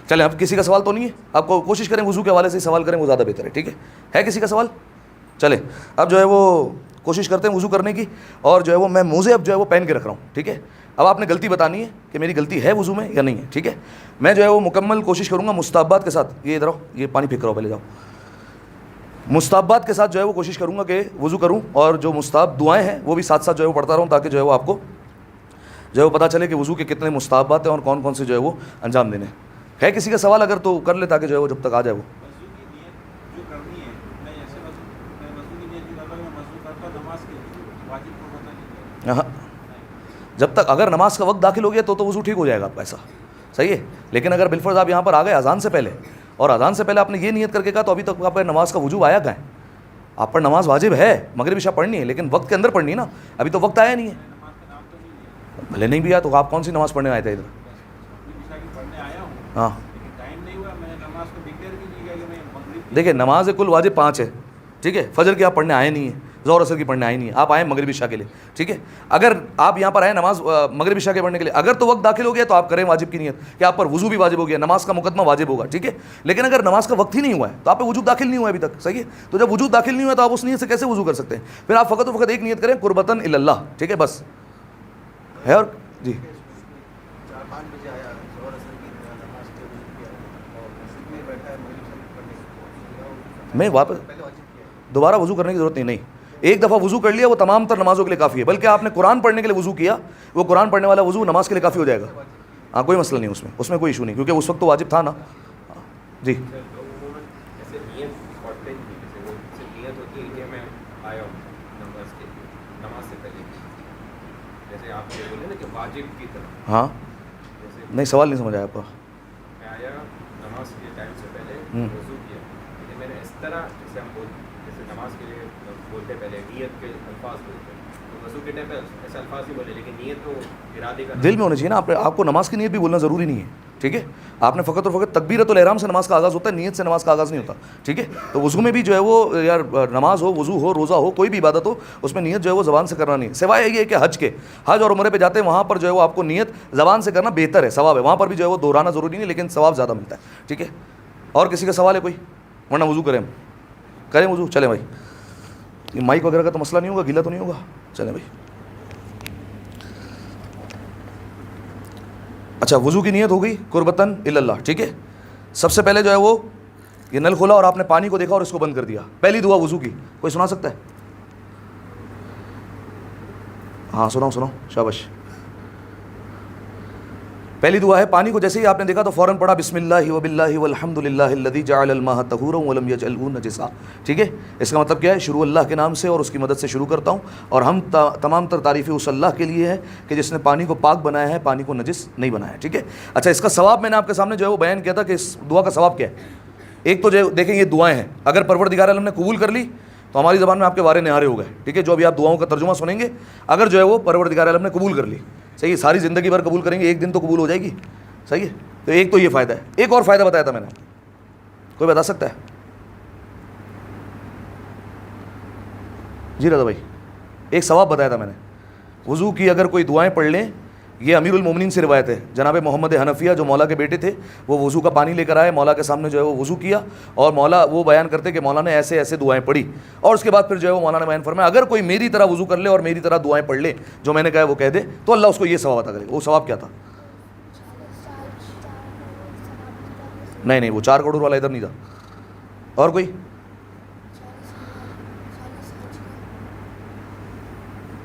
چلیں, اب کسی کا سوال تو نہیں ہے؟ آپ کو کوشش کریں وضو کے حوالے سے سوال کریں, وہ زیادہ بہتر ہے, ٹھیک ہے کسی کا سوال؟ چلیں اب جو ہے وہ کوشش کرتے ہیں وضو کرنے کی, اور جو ہے وہ میں موزے اب جو ہے وہ پہن کے رکھ رہا ہوں, ٹھیک ہے. اب آپ نے غلطی بتانی ہے کہ میری غلطی ہے وضو میں یا نہیں ہے, ٹھیک ہے. میں جو ہے وہ مکمل کوشش کروں گا مستحبات کے ساتھ. یہ ادھر آؤ, یہ پانی پھینک رہا ہو, پہلے جاؤ. مستحبات کے ساتھ جو ہے وہ کوشش کروں گا کہ وضو کروں, اور جو مستحب دعائیں ہیں وہ بھی ساتھ ساتھ جو ہے وہ پڑھتا رہوں, تاکہ جو ہے وہ آپ کو جو ہے وہ پتہ چلے کہ وضو کے کتنے مستحبات ہیں اور کون کون سے جو ہے وہ انجام دینے ہیں. ہے کسی کا سوال؟ اگر تو کر لے تاکہ جو ہے وہ جب تک آ جائے وہ. ہاں, جب تک اگر نماز کا وقت داخل ہو گیا تو وضو ٹھیک ہو جائے گا آپ کا, ایسا صحیح ہے. لیکن اگر بالفرض آپ یہاں پر آ گئے اذان سے پہلے, اور اذان سے پہلے آپ نے یہ نیت کر کے کہا, تو ابھی تک آپ پر نماز کا وجوب آیا کہاں ہے؟ آپ پر نماز واجب ہے, مغرب عشاء پڑھنی ہے, لیکن وقت کے اندر پڑھنی ہے نا, ابھی تو وقت آیا نہیں ہے. بھلے نہیں بھی آیا تو آپ کون سی نماز پڑھنے آئے تھے ادھر؟ ہاں دیکھیں, نماز کل واجب 5 ہے, ٹھیک ہے. فجر کی آپ پڑھنے آئے نہیں ہیں, ظہر اثر کی پڑھنے آئے نہیں ہیں, آپ آئے مغرب عشاء کے لیے, ٹھیک ہے. اگر آپ یہاں پر آئے نماز مغرب عشاء کے پڑھنے کے لیے, اگر تو وقت داخل ہو گیا تو آپ کریں واجب کی نیت کہ آپ پر وضو بھی واجب ہو گیا, نماز کا مقدمہ واجب ہوگا, ٹھیک ہے. لیکن اگر نماز کا وقت ہی نہیں ہوا ہے تو آپ پہ وجوب داخل نہیں ہوا ہے ابھی تک, صحیح ہے. تو جب وجوب داخل نہیں ہوا تو آپ اس نیت سے کیسے وضو کر سکتے ہیں؟ پھر آپ فقط و فقط ایک نیت کریں, قربتاً الی اللہ, ٹھیک ہے, بس ہے. اور جی میں واپس دوبارہ وضو کرنے کی ضرورت نہیں. ایک دفعہ وضو کر لیا وہ تمام تر نمازوں کے لیے کافی ہے. بلکہ آپ نے قرآن پڑھنے کے لیے وضو کیا, وہ قرآن پڑھنے والا وضو نماز کے لیے کافی ہو جائے گا. ہاں کوئی مسئلہ نہیں اس میں کوئی ایشو نہیں, کیونکہ اس وقت تو واجب تھا نا. جی ہاں نہیں, سوال نہیں سمجھ آیا آپ کا. دل میں ہونا چاہیے نا, آپ کو نماز کی نیت بھی بولنا ضروری نہیں ہے, ٹھیک ہے. آپ نے فقط اور فقط تکبیرۃ الاحرام سے نماز کا آغاز ہوتا ہے, نیت سے نماز کا آغاز نہیں ہوتا, ٹھیک ہے. تو وضو میں بھی جو ہے وہ یار نماز ہو, وضو ہو, روزہ ہو, کوئی بھی عبادت ہو, اس میں نیت جو ہے وہ زبان سے کرنا نہیں, سوائے یہ کہ حج اور عمرے پہ جاتے ہیں وہاں پر جو ہے وہ آپ کو نیت زبان سے کرنا بہتر ہے, ثواب ہے. وہاں پر بھی جو ہے وہ دہرانا ضروری نہیں, لیکن ثواب زیادہ ملتا ہے, ٹھیک ہے. اور کسی کا سوال ہے کوئی؟ ورنہ وضو کریں وضو. چلیں بھائی, یہ مائک وغیرہ کا تو مسئلہ نہیں ہوگا, گیلا تو نہیں ہوگا. چلیں بھائی. اچھا وضو کی نیت ہو گئی قربتاً الی اللہ, ٹھیک ہے. سب سے پہلے جو ہے وہ یہ نل کھولا اور آپ نے پانی کو دیکھا اور اس کو بند کر دیا. پہلی دعا وضو کی کوئی سنا سکتا ہے؟ ہاں سناؤ, شاباش. پہلی دعا ہے, پانی کو جیسے ہی آپ نے دیکھا تو فوراً پڑھا بسم اللہ وباللہ والحمد للہ الذی جعل الماء طہورا ولم یجعلہ نجسا, ٹھیک ہے. اس کا مطلب کیا ہے؟ شروع اللہ کے نام سے اور اس کی مدد سے شروع کرتا ہوں, اور ہم تمام تر تعریفیں اس اللہ کے لیے ہے کہ جس نے پانی کو پاک بنایا ہے, پانی کو نجس نہیں بنایا ہے, ٹھیک ہے. اچھا اس کا ثواب میں نے آپ کے سامنے جو ہے وہ بیان کیا تھا کہ اس دعا کا ثواب کیا ہے. ایک تو جو دیکھیں یہ دعائیں ہیں, اگر پروردگار عالم نے قبول کر لی تو ہماری زبان میں آپ کے وارے نہارے ہو گئے, ٹھیک ہے. جو ابھی آپ دعاؤں کا ترجمہ سنیں گے, اگر جو ہے وہ پروردگار عالم نے قبول کر لی, صحیح ہے, ساری زندگی بھر قبول کریں گے, ایک دن تو قبول ہو جائے گی, صحیح ہے. تو ایک تو یہ فائدہ ہے. ایک اور فائدہ بتایا تھا میں نے, کوئی بتا سکتا ہے؟ جی رضا بھائی, ایک ثواب بتایا تھا میں نے, وضو کی اگر کوئی دعائیں پڑھ لیں یہ امیر المومنین سے روایت ہے، جناب محمد حنفیہ جو مولا کے بیٹے تھے، وہ وضو کا پانی لے کر آئے، مولا کے سامنے جو ہے وہ وضو کیا، اور مولا وہ بیان کرتے کہ مولا نے ایسے ایسے دعائیں پڑھی، اور اس کے بعد پھر جو ہے وہ مولانا بیان فرمایا اگر کوئی میری طرح وضو کر لے اور میری طرح دعائیں پڑھ لے جو میں نے کہا ہے وہ کہہ دے تو اللہ اس کو یہ ثواب عطا کرے گا۔ وہ ثواب کیا تھا؟ نہیں وہ 4 کروڑ والا ادھر نہیں تھا، اور کوئی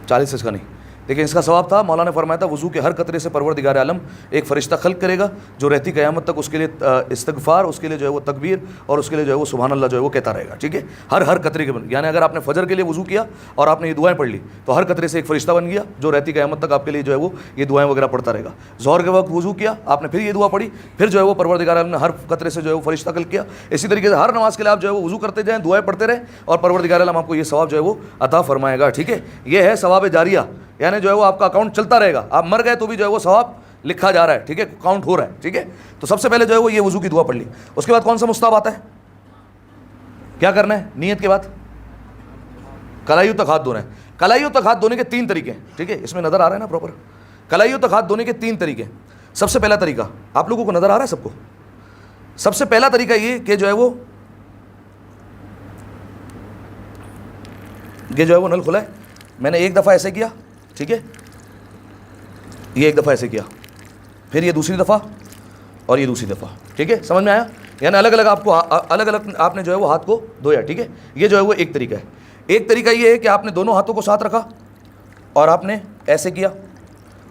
40 اس کا نہیں، لیکن اس کا ثواب تھا۔ مولانا نے فرمایا تھا وضو کے ہر قطرے سے پروردگار عالم ایک فرشتہ خلق کرے گا جو رہتی قیامت تک اس کے لیے استغفار، اس کے لیے جو ہے وہ تکبیر، اور اس کے لیے جو ہے وہ سبحان اللہ جو ہے وہ کہتا رہے گا، ٹھیک ہے، ہر قطرے کے یعنی اگر آپ نے فجر کے لیے وضو کیا اور آپ نے یہ دعائیں پڑھ لی تو ہر قطرے سے ایک فرشتہ بن گیا جو رہتی قیامت تک آپ کے لیے جو ہے وہ یہ دعائیں وغیرہ پڑھتا رہے گا۔ ظہر کے وقت وضو کیا آپ نے، پھر یہ دعا پڑھی، پھر جو ہے وہ پروردگار عالم نے ہر قطرے سے جو ہے وہ فرشتہ خلق کیا۔ اسی طریقے سے ہر نماز کے لیے آپ جو ہے وہ وضو کرتے جائیں، دعائیں پڑھتے رہیں، اور پروردگار عالم آپ کو یہ ثواب جو ہے وہ عطا فرمائے گا، ٹھیک ہے۔ یہ ہے ثواب جاریہ، یعنی جو ہے وہ آپ کا اکاؤنٹ چلتا رہے گا، آپ مر گئے تو بھی جو ہے وہ ثواب لکھا جا رہا ہے، ٹھیک ہے، کاؤنٹ ہو رہا ہے، ٹھیک ہے۔ تو سب سے پہلے جو ہے وہ یہ وضو کی دعا پڑھ لی۔ اس کے بعد کون سا مستحب آتا ہے؟ کیا کرنا ہے نیت کے بعد؟ کلائیوں تک ہاتھ دھونا ہے۔ کلائیوں تک ہاتھ دھونے کے 3 طریقے ہیں، ٹھیک ہے، اس میں نظر آ رہا ہے نا پراپر؟ کلائیوں تک ہاتھ دھونے کے 3 طریقے۔ سب سے پہلا طریقہ آپ لوگوں کو نظر آ رہا ہے سب کو؟ سب سے پہلا طریقہ یہ کہ جو ہے وہ نل کھلا ہے، میں نے ایک دفعہ ایسے کیا، ٹھیک ہے، یہ ایک دفعہ ایسے کیا، پھر یہ دوسری دفعہ اور یہ دوسری دفعہ، ٹھیک ہے، سمجھ میں آیا؟ یعنی الگ الگ آپ کو آپ نے جو ہے وہ ہاتھ کو دھویا، ٹھیک ہے۔ یہ جو ہے وہ ایک طریقہ ہے۔ ایک طریقہ یہ ہے کہ آپ نے دونوں ہاتھوں کو ساتھ رکھا اور آپ نے ایسے کیا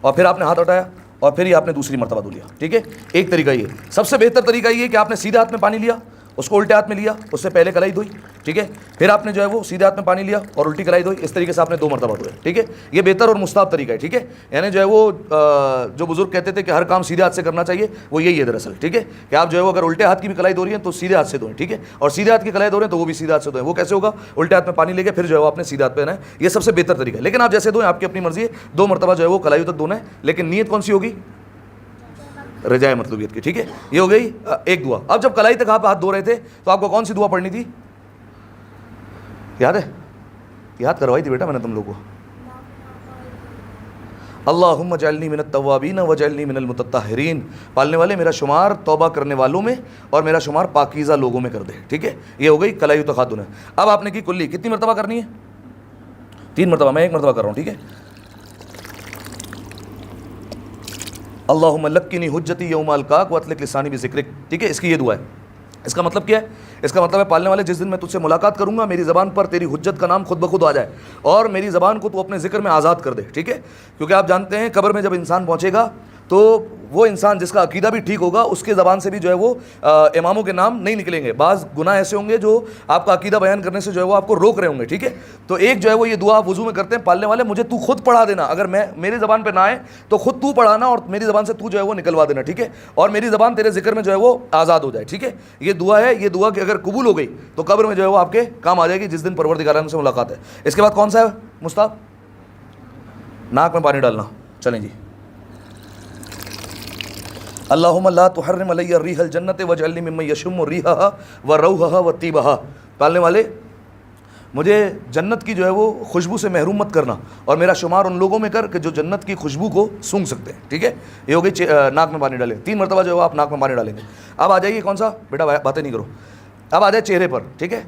اور پھر آپ نے ہاتھ اٹھایا اور پھر یہ آپ نے دوسری مرتبہ دھو لیا، ٹھیک ہے۔ ایک طریقہ یہ۔ سب سے بہتر طریقہ یہ کہ آپ نے سیدھے ہاتھ میں پانی لیا، اس کو الٹے ہاتھ میں لیا، اس سے پہلے کلائی دھوئی، ٹھیک ہے، پھر آپ نے جو ہے وہ سیدھے ہاتھ میں پانی لیا اور الٹی کلائی دھوئی، اس طریقے سے آپ نے 2 مرتبہ دھوئے، ٹھیک ہے۔ یہ بہتر اور مستحب طریقہ ہے، ٹھیک ہے۔ یعنی جو ہے وہ جو بزرگ کہتے تھے کہ ہر کام سیدھے ہاتھ سے کرنا چاہیے، وہ یہی ہے دراصل، ٹھیک ہے، کہ آپ جو ہے وہ اگر الٹے ہاتھ کی بھی کلائی دھو رہی ہیں تو سیدھے ہاتھ سے دھوئیں، ٹھیک ہے، اور سیدھے ہاتھ کی کلائی دھو رہے ہیں تو وہ بھی سیدھے ہاتھ سے دھوئیں۔ وہ کیسے ہوگا؟ الٹے ہاتھ میں پانی لے کے پھر جو ہے وہ آپ نے سیدھے ہاتھ پہ ہے، یہ سب سے بہتر طریقہ ہے۔ لیکن آپ جیسے دھوئیں آپ کی اپنی مرضی ہے، 2 مرتبہ جو ہے وہ کلائیوں تک دھونا ہے، لیکن نیت کون سی ہوگی؟ رجائے مطلوبیت کی، ٹھیک ہے۔ یہ ہو گئی ایک دعا۔ اب جب کلائی تک آپ ہاتھ دھو رہے تھے تو آپ کو کون سی دعا پڑھنی تھی؟ یاد ہے؟ یاد کروائی تھی بیٹا میں نے تم لوگوں کو۔ اللہم اجعلنی من التوابین واجعلنی من المتطہرین، پالنے والے میرا شمار توبہ کرنے والوں میں اور میرا شمار پاکیزہ لوگوں میں کر دے، ٹھیک ہے۔ یہ ہو گئی کلائیوں تک ہاتھ دھونا۔ اب آپ نے کی کلی کتنی مرتبہ کرنی ہے؟ 3 مرتبہ، میں 1 مرتبہ کر رہا ہوں، ٹھیک ہے۔ اللہم لکنی حجتی یوم القاک واطلق لسانی بذکرک، ٹھیک ہے۔ اس کی یہ دعا ہے۔ اس کا مطلب کیا ہے؟ اس کا مطلب ہے پالنے والے جس دن میں تجھ سے ملاقات کروں گا میری زبان پر تیری حجت کا نام خود بخود آ جائے اور میری زبان کو تو اپنے ذکر میں آزاد کر دے، ٹھیک ہے۔ کیونکہ آپ جانتے ہیں قبر میں جب انسان پہنچے گا تو وہ انسان جس کا عقیدہ بھی ٹھیک ہوگا اس کے زبان سے بھی جو ہے وہ اماموں کے نام نہیں نکلیں گے۔ بعض گناہ ایسے ہوں گے جو آپ کا عقیدہ بیان کرنے سے جو ہے وہ آپ کو روک رہے ہوں گے، ٹھیک ہے۔ تو ایک جو ہے وہ یہ دعا آپ وضو میں کرتے ہیں، پالنے والے مجھے تو خود پڑھا دینا، اگر میں میری زبان پہ نہ آئے تو خود تو پڑھانا اور میری زبان سے تو جو ہے وہ نکلوا دینا، ٹھیک ہے، اور میری زبان تیرے ذکر میں جو ہے وہ آزاد ہو جائے، ٹھیک ہے۔ یہ دعا ہے، یہ دعا کہ اگر قبول ہو گئی تو قبر میں جو ہے وہ آپ کے کام آ جائے گی جس دن پروردگار عالم سے ملاقات ہے۔ اس کے بعد کون سا ہے مستحب؟ ناک میں پانی ڈالنا۔ چلیں جی، اللہم لا تحرم علی الریح الجنت واجعلنی ممن یشم ریحہا وروحہا وطیبہا، پالنے والے مجھے جنت کی جو ہے وہ خوشبو سے محروم مت کرنا اور میرا شمار ان لوگوں میں کر کہ جو جنت کی خوشبو کو سونگھ سکتے ہیں، ٹھیک ہے۔ یہ ہو گئی ناک میں پانی ڈالیں، 3 مرتبہ جو ہے وہ آپ ناک میں پانی ڈالیں گے۔ اب آ جائیے کون سا بیٹا باتیں نہیں کرو، اب آ جائے چہرے پر، ٹھیک ہے۔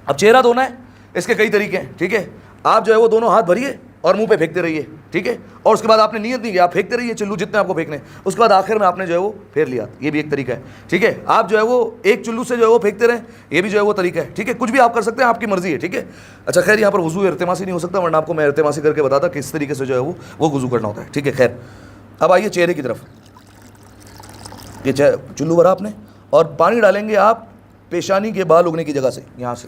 اب چہرہ دھونا ہے، اس کے کئی طریقے ہیں، ٹھیک ہے۔ آپ جو ہے وہ دونوں ہاتھ بھریے اور منہ پہ پھینکتے رہیے، ٹھیک ہے، اور اس کے بعد آپ نے نیت نہیں کی، آپ پھینکتے رہیے چلو جتنے آپ کو پھینکنے، اس کے بعد آخر میں آپ نے جو ہے وہ پھیر لیا، یہ بھی ایک طریقہ ہے، ٹھیک ہے۔ آپ جو ہے وہ ایک چلو سے جو ہے وہ پھینکتے رہیں، یہ بھی جو ہے وہ طریقہ ہے، ٹھیک ہے۔ کچھ بھی آپ کر سکتے ہیں، آپ کی مرضی ہے، ٹھیک ہے۔ اچھا خیر، یہاں پر وضو ارتماسی نہیں ہو سکتا، ورنہ آپ کو میں ارتماسی کر کے بتاتا کس طریقے سے جو ہے وہ وضو کرنا ہوتا ہے، ٹھیک ہے۔ خیر، اب آئیے چہرے کی طرف۔ یہ چلو بھرا آپ نے اور پانی ڈالیں گے آپ پیشانی کے بال اگنے کی جگہ سے، یہاں سے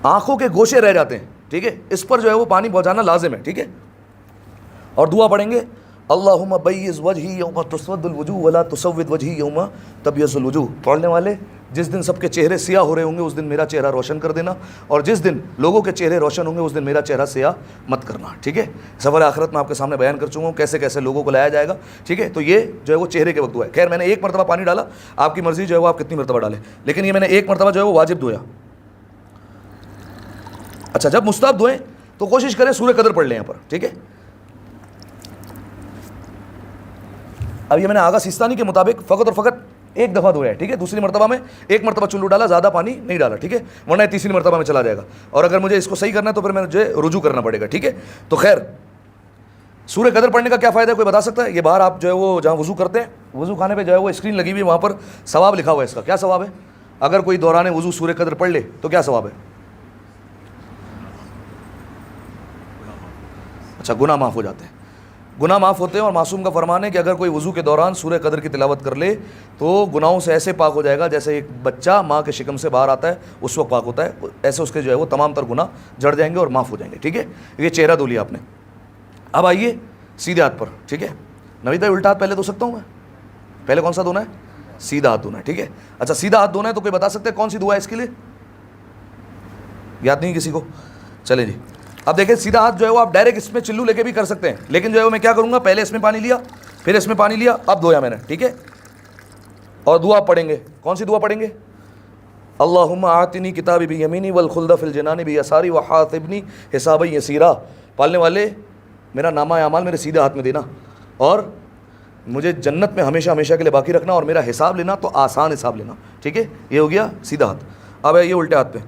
آنکھوں کے گوشے رہ جاتے ہیں، ٹھیک ہے، اس پر جو ہے وہ پانی پہنچانا لازم ہے، ٹھیک ہے۔ اور دعا پڑھیں گے اللہم بیض وجہی یوم تسود الوجوہ ولا تسود وجہی یوم تبیض الوجوہ، پڑھنے والے جس دن سب کے چہرے سیاہ ہو رہے ہوں گے اس دن میرا چہرہ روشن کر دینا، اور جس دن لوگوں کے چہرے روشن ہوں گے اس دن میرا چہرہ سیاہ مت کرنا، ٹھیک ہے۔ سفر آخرت میں آپ کے سامنے بیان کر چکا ہوں کیسے کیسے لوگوں کو لایا جائے گا، ٹھیک ہے۔ تو یہ جو ہے وہ چہرے کے وقت دعا ہے۔ خیر، میں نے 1 مرتبہ پانی ڈالا، آپ کی مرضی جو ہے وہ آپ کتنی مرتبہ ڈالیں، لیکن یہ میں نے 1 مرتبہ جو ہے وہ واجب دھویا۔ اچھا، جب مستحب دھوئیں تو کوشش کریں سورہ قدر پڑھ لیں یہاں پر, ٹھیک ہے. اب یہ میں نے آغا سیستانی کے مطابق فقط اور فقط ایک دفعہ دھویا ہے, ٹھیک ہے. دوسری مرتبہ میں ایک مرتبہ چلو ڈالا, زیادہ پانی نہیں ڈالا, ٹھیک ہے, ورنہ تیسری مرتبہ میں چلا جائے گا. اور اگر مجھے اس کو صحیح کرنا ہے تو پھر مجھے رجوع کرنا پڑے گا, ٹھیک ہے. تو خیر, سورہ قدر پڑھنے کا کیا فائدہ ہے, کوئی بتا سکتا ہے؟ یہ باہر آپ جو ہے وہ جہاں وضو کرتے ہیں, وضو خانے پہ جو ہے وہ اسکرین لگی ہوئی ہے, وہاں پر ثواب لکھا ہوا ہے. اس کا کیا ثواب ہے؟ اگر کوئی دوران وضو سورہ قدر پڑھ لے تو کیا ثواب ہے؟ اچھا, گناہ معاف ہو جاتے ہیں, گناہ معاف ہوتے ہیں. اور معصوم کا فرمان ہے کہ اگر کوئی وضو کے دوران سورہ قدر کی تلاوت کر لے تو گناہوں سے ایسے پاک ہو جائے گا جیسے ایک بچہ ماں کے شکم سے باہر آتا ہے اس وقت پاک ہوتا ہے, ایسے اس کے جو ہے وہ تمام تر گناہ جڑ جائیں گے اور معاف ہو جائیں گے, ٹھیک ہے. یہ چہرہ دھو لیا آپ نے. اب آئیے سیدھے ہاتھ پر, ٹھیک ہے. نوید بھائی الٹا ہاتھ پہلے دھو سکتا ہوں میں؟ پہلے کون سا دھونا ہے؟ سیدھا ہاتھ دھونا ہے, ٹھیک ہے. اچھا, سیدھا ہاتھ دھونا ہے تو کوئی بتا سکتے ہیں کون سی دعا ہے اس کے لیے؟ یاد نہیں کسی کو؟ چلیں جی. اب دیکھیں, سیدھا ہاتھ جو ہے وہ آپ ڈائریکٹ اس میں چلو لے کے بھی کر سکتے ہیں, لیکن جو ہے وہ میں کیا کروں گا, پہلے اس میں پانی لیا, پھر اس میں پانی لیا, اب دھویا میں نے, ٹھیک ہے. اور دعا پڑھیں گے. کون سی دعا پڑھیں گے؟ اللہم آتنی کتابی بیمینی والخلد فی الجنان بیساری وحاسبنی حسابا یسیرا. پالنے والے, میرا نامہ اعمال میرے سیدھے ہاتھ میں دینا اور مجھے جنت میں ہمیشہ ہمیشہ کے لیے باقی رکھنا, اور میرا حساب لینا تو آسان حساب لینا, ٹھیک ہے. یہ ہو گیا سیدھا ہاتھ. اب ہے یہ الٹے ہاتھ پہ.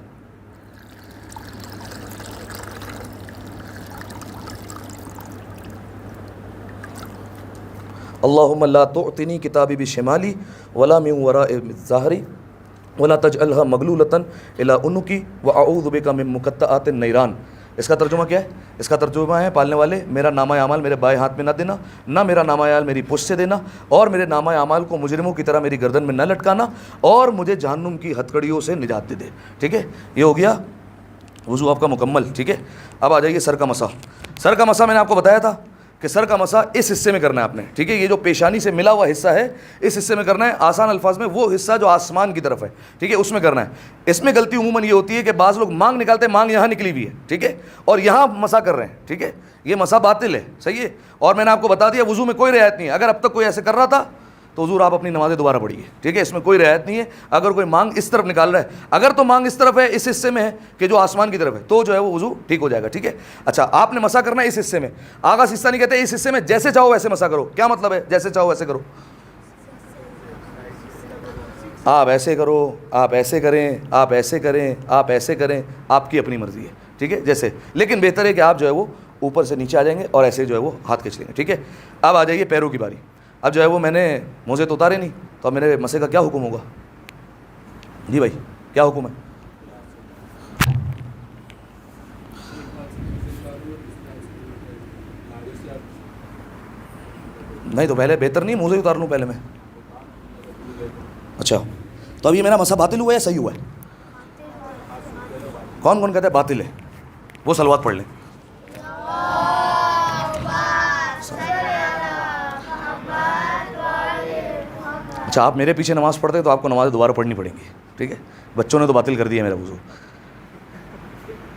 اللہم لا تعطنی کتابی بشمالی ولا من وراء ظہری ولا تجعلها مغلولۃ الی عنقی واعوذ بک من مقطعات النیران. اس کا ترجمہ کیا ہے؟ اس کا ترجمہ ہے, پالنے والے میرا نامہ اعمال میرے بائیں ہاتھ میں نہ دینا, نہ میرا نامہ اعمال میری پشت سے دینا, اور میرے نامہ اعمال کو مجرموں کی طرح میری گردن میں نہ لٹکانا, اور مجھے جہنم کی ہتکڑیوں سے نجات دے دے, ٹھیک ہے. یہ ہو گیا وضو آپ کا مکمل, ٹھیک ہے. اب آ جائیے سر کا مسح. سر کا مسح میں نے آپ کو بتایا تھا کہ سر کا مسح اس حصے میں کرنا ہے آپ نے, ٹھیک ہے. یہ جو پیشانی سے ملا ہوا حصہ ہے اس حصے میں کرنا ہے. آسان الفاظ میں وہ حصہ جو آسمان کی طرف ہے, ٹھیک ہے, اس میں کرنا ہے. اس میں غلطی عموماً یہ ہوتی ہے کہ بعض لوگ مانگ نکالتے ہیں, مانگ یہاں نکلی ہوئی ہے, ٹھیک ہے, اور یہاں مسح کر رہے ہیں, ٹھیک ہے. یہ مسح باطل ہے, صحیح ہے. اور میں نے آپ کو بتا دیا وضو میں کوئی رعایت نہیں ہے. اگر اب تک کوئی ایسے کر رہا تھا تو حضور آپ اپنی نمازیں دوبارہ پڑھیے, ٹھیک ہے. اس میں کوئی رعایت نہیں ہے. اگر کوئی مانگ اس طرف نکال رہا ہے, اگر تو مانگ اس طرف ہے, اس حصے میں ہے کہ جو آسمان کی طرف ہے, تو جو ہے وہ وضو ٹھیک ہو جائے گا, ٹھیک ہے. اچھا, آپ نے مسح کرنا ہے اس حصے میں. آغا سیستانی کہتے ہیں اس حصے میں جیسے چاہو ویسے مسح کرو. کیا مطلب ہے جیسے چاہو ویسے کرو؟ آپ ایسے کرو, آپ ایسے کریں, آپ ایسے کریں, آپ ایسے کریں, آپ کی اپنی مرضی ہے, ٹھیک ہے, جیسے. لیکن بہتر ہے کہ آپ جو ہے وہ اوپر سے نیچے آ جائیں گے اور ایسے جو ہے وہ ہاتھ کھینچ لیں گے, ٹھیک ہے. اب آ جائیے پیروں کی باری. اب جو ہے وہ میں نے موزے تو اتارے نہیں, تو اب میرے مسے کا کیا حکم ہوگا؟ جی بھائی, کیا حکم ہے؟ نہیں تو پہلے بہتر نہیں موزے اتار لوں پہلے میں؟ اچھا, تو اب یہ میرا مسا باطل ہوا ہے یا صحیح ہوا ہے؟ کون کون کہتا ہے باطل ہے؟ وہ صلوات پڑھ لیں. اچھا, آپ میرے پیچھے نماز پڑھتے ہیں تو آپ کو نماز دوبارہ پڑھنی پڑیں گی, ٹھیک ہے. بچوں نے تو باطل کر دیا میرا وضو.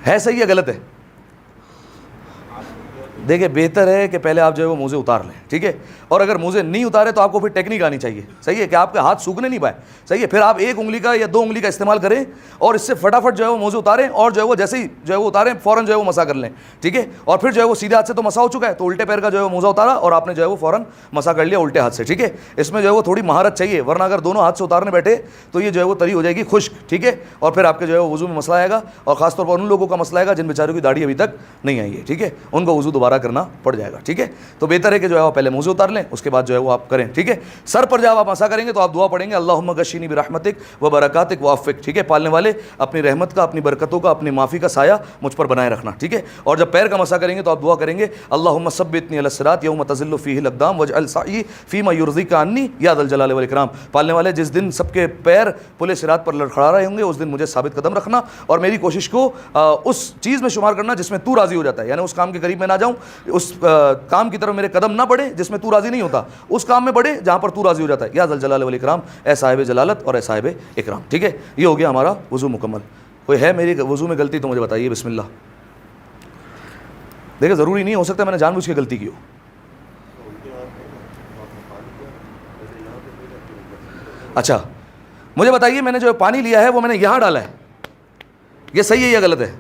ہے صحیح ہے غلط ہے؟ دیکھیں, بہتر ہے کہ پہلے آپ جو ہے وہ موزے اتار لیں, ٹھیک ہے. اور اگر موزے نہیں اتارے تو آپ کو پھر ٹیکنیک آنی چاہیے, صحیح ہے, کہ آپ کے ہاتھ سوکھنے نہیں پائے, صحیح ہے. پھر آپ ایک انگلی کا یا دو انگلی کا استعمال کریں اور اس سے فٹافٹ جو ہے وہ موزے اتاریں, اور جو ہے وہ جیسے ہی جو ہے وہ اتاریں فوراً جو ہے وہ مسح کر لیں, ٹھیک ہے. اور پھر جو ہے وہ سیدھے ہاتھ سے تو مسح ہو چکا ہے, تو الٹے پیر کا جو ہے وہ موزہ اتارا اور آپ نے جو ہے وہ فوراً مسح کر لیا الٹے ہاتھ سے, ٹھیک ہے. اس میں جو ہے وہ تھوڑی مہارت چاہیے, ورنہ اگر دونوں ہاتھ سے اتارنے بیٹھے تو یہ جو ہے وہ تری ہو جائے گی خشک, ٹھیک ہے. اور پھر آپ کے جو ہے وہ وضو میں مسئلہ آئے گا, اور خاص طور پر ان لوگوں کا مسئلہ آئے گا جن بیچاروں کی داڑھی ابھی تک نہیں آئی ہے, ٹھیک ہے. ان کو وضو دوبارہ کرنا پڑ جائے گا, ٹھیک ہے. تو بہتر ہے کہ جو ہے وہ پہلے موزے اتار لیں, اس کے بعد جو ہے وہ آپ کریں, ٹھیک ہے. سر پر جب آپ مسح کریں گے تو آپ دعا پڑھیں گے اللہم غشینی برحمتک و برکاتک وعفوک, ٹھیک ہے. پالنے والے اپنی رحمت کا, اپنی برکتوں کا, اپنی معافی کا سایہ مجھ پر بنائے رکھنا, ٹھیک ہے. اور جب پیر کا مسح کریں گے تو آپ دعا کریں گے اللہم ثبتنی علی الصراط یوم تزل فیہ الاقدام واجعل سعی فیما یرضیک عنی یا ذا الجلال والاکرام. پالنے والے جس دن سب کے پیر پل صراط پر لڑکھڑا رہے ہوں گے اس دن مجھے ثابت قدم رکھنا, اور میری کوشش کو اس چیز میں شمار کرنا جس میں تو راضی ہو جاتا ہے. یعنی اس کام کے قریب میں نہ جاؤں, اس کام کی طرف میرے قدم نہ بڑھے جس میں تو راضی نہیں ہوتا, اس کام میں بڑھے جہاں پر تو راضی ہو جاتا ہے. یا ذا الجلال والاکرام, اے صاحب جلالت اور اے صاحب اکرام, ٹھیک ہے. یہ ہو گیا ہمارا وضو مکمل. کوئی ہے میری وضو میں غلطی تو مجھے بتائیے, بسم اللہ. دیکھیں, ضروری نہیں ہو سکتا میں نے جان بوجھ کے غلطی کی ہو. اچھا, مجھے بتائیے میں نے جو پانی لیا ہے وہ میں نے یہاں ڈالا ہے, یہ صحیح ہے یا غلط ہے؟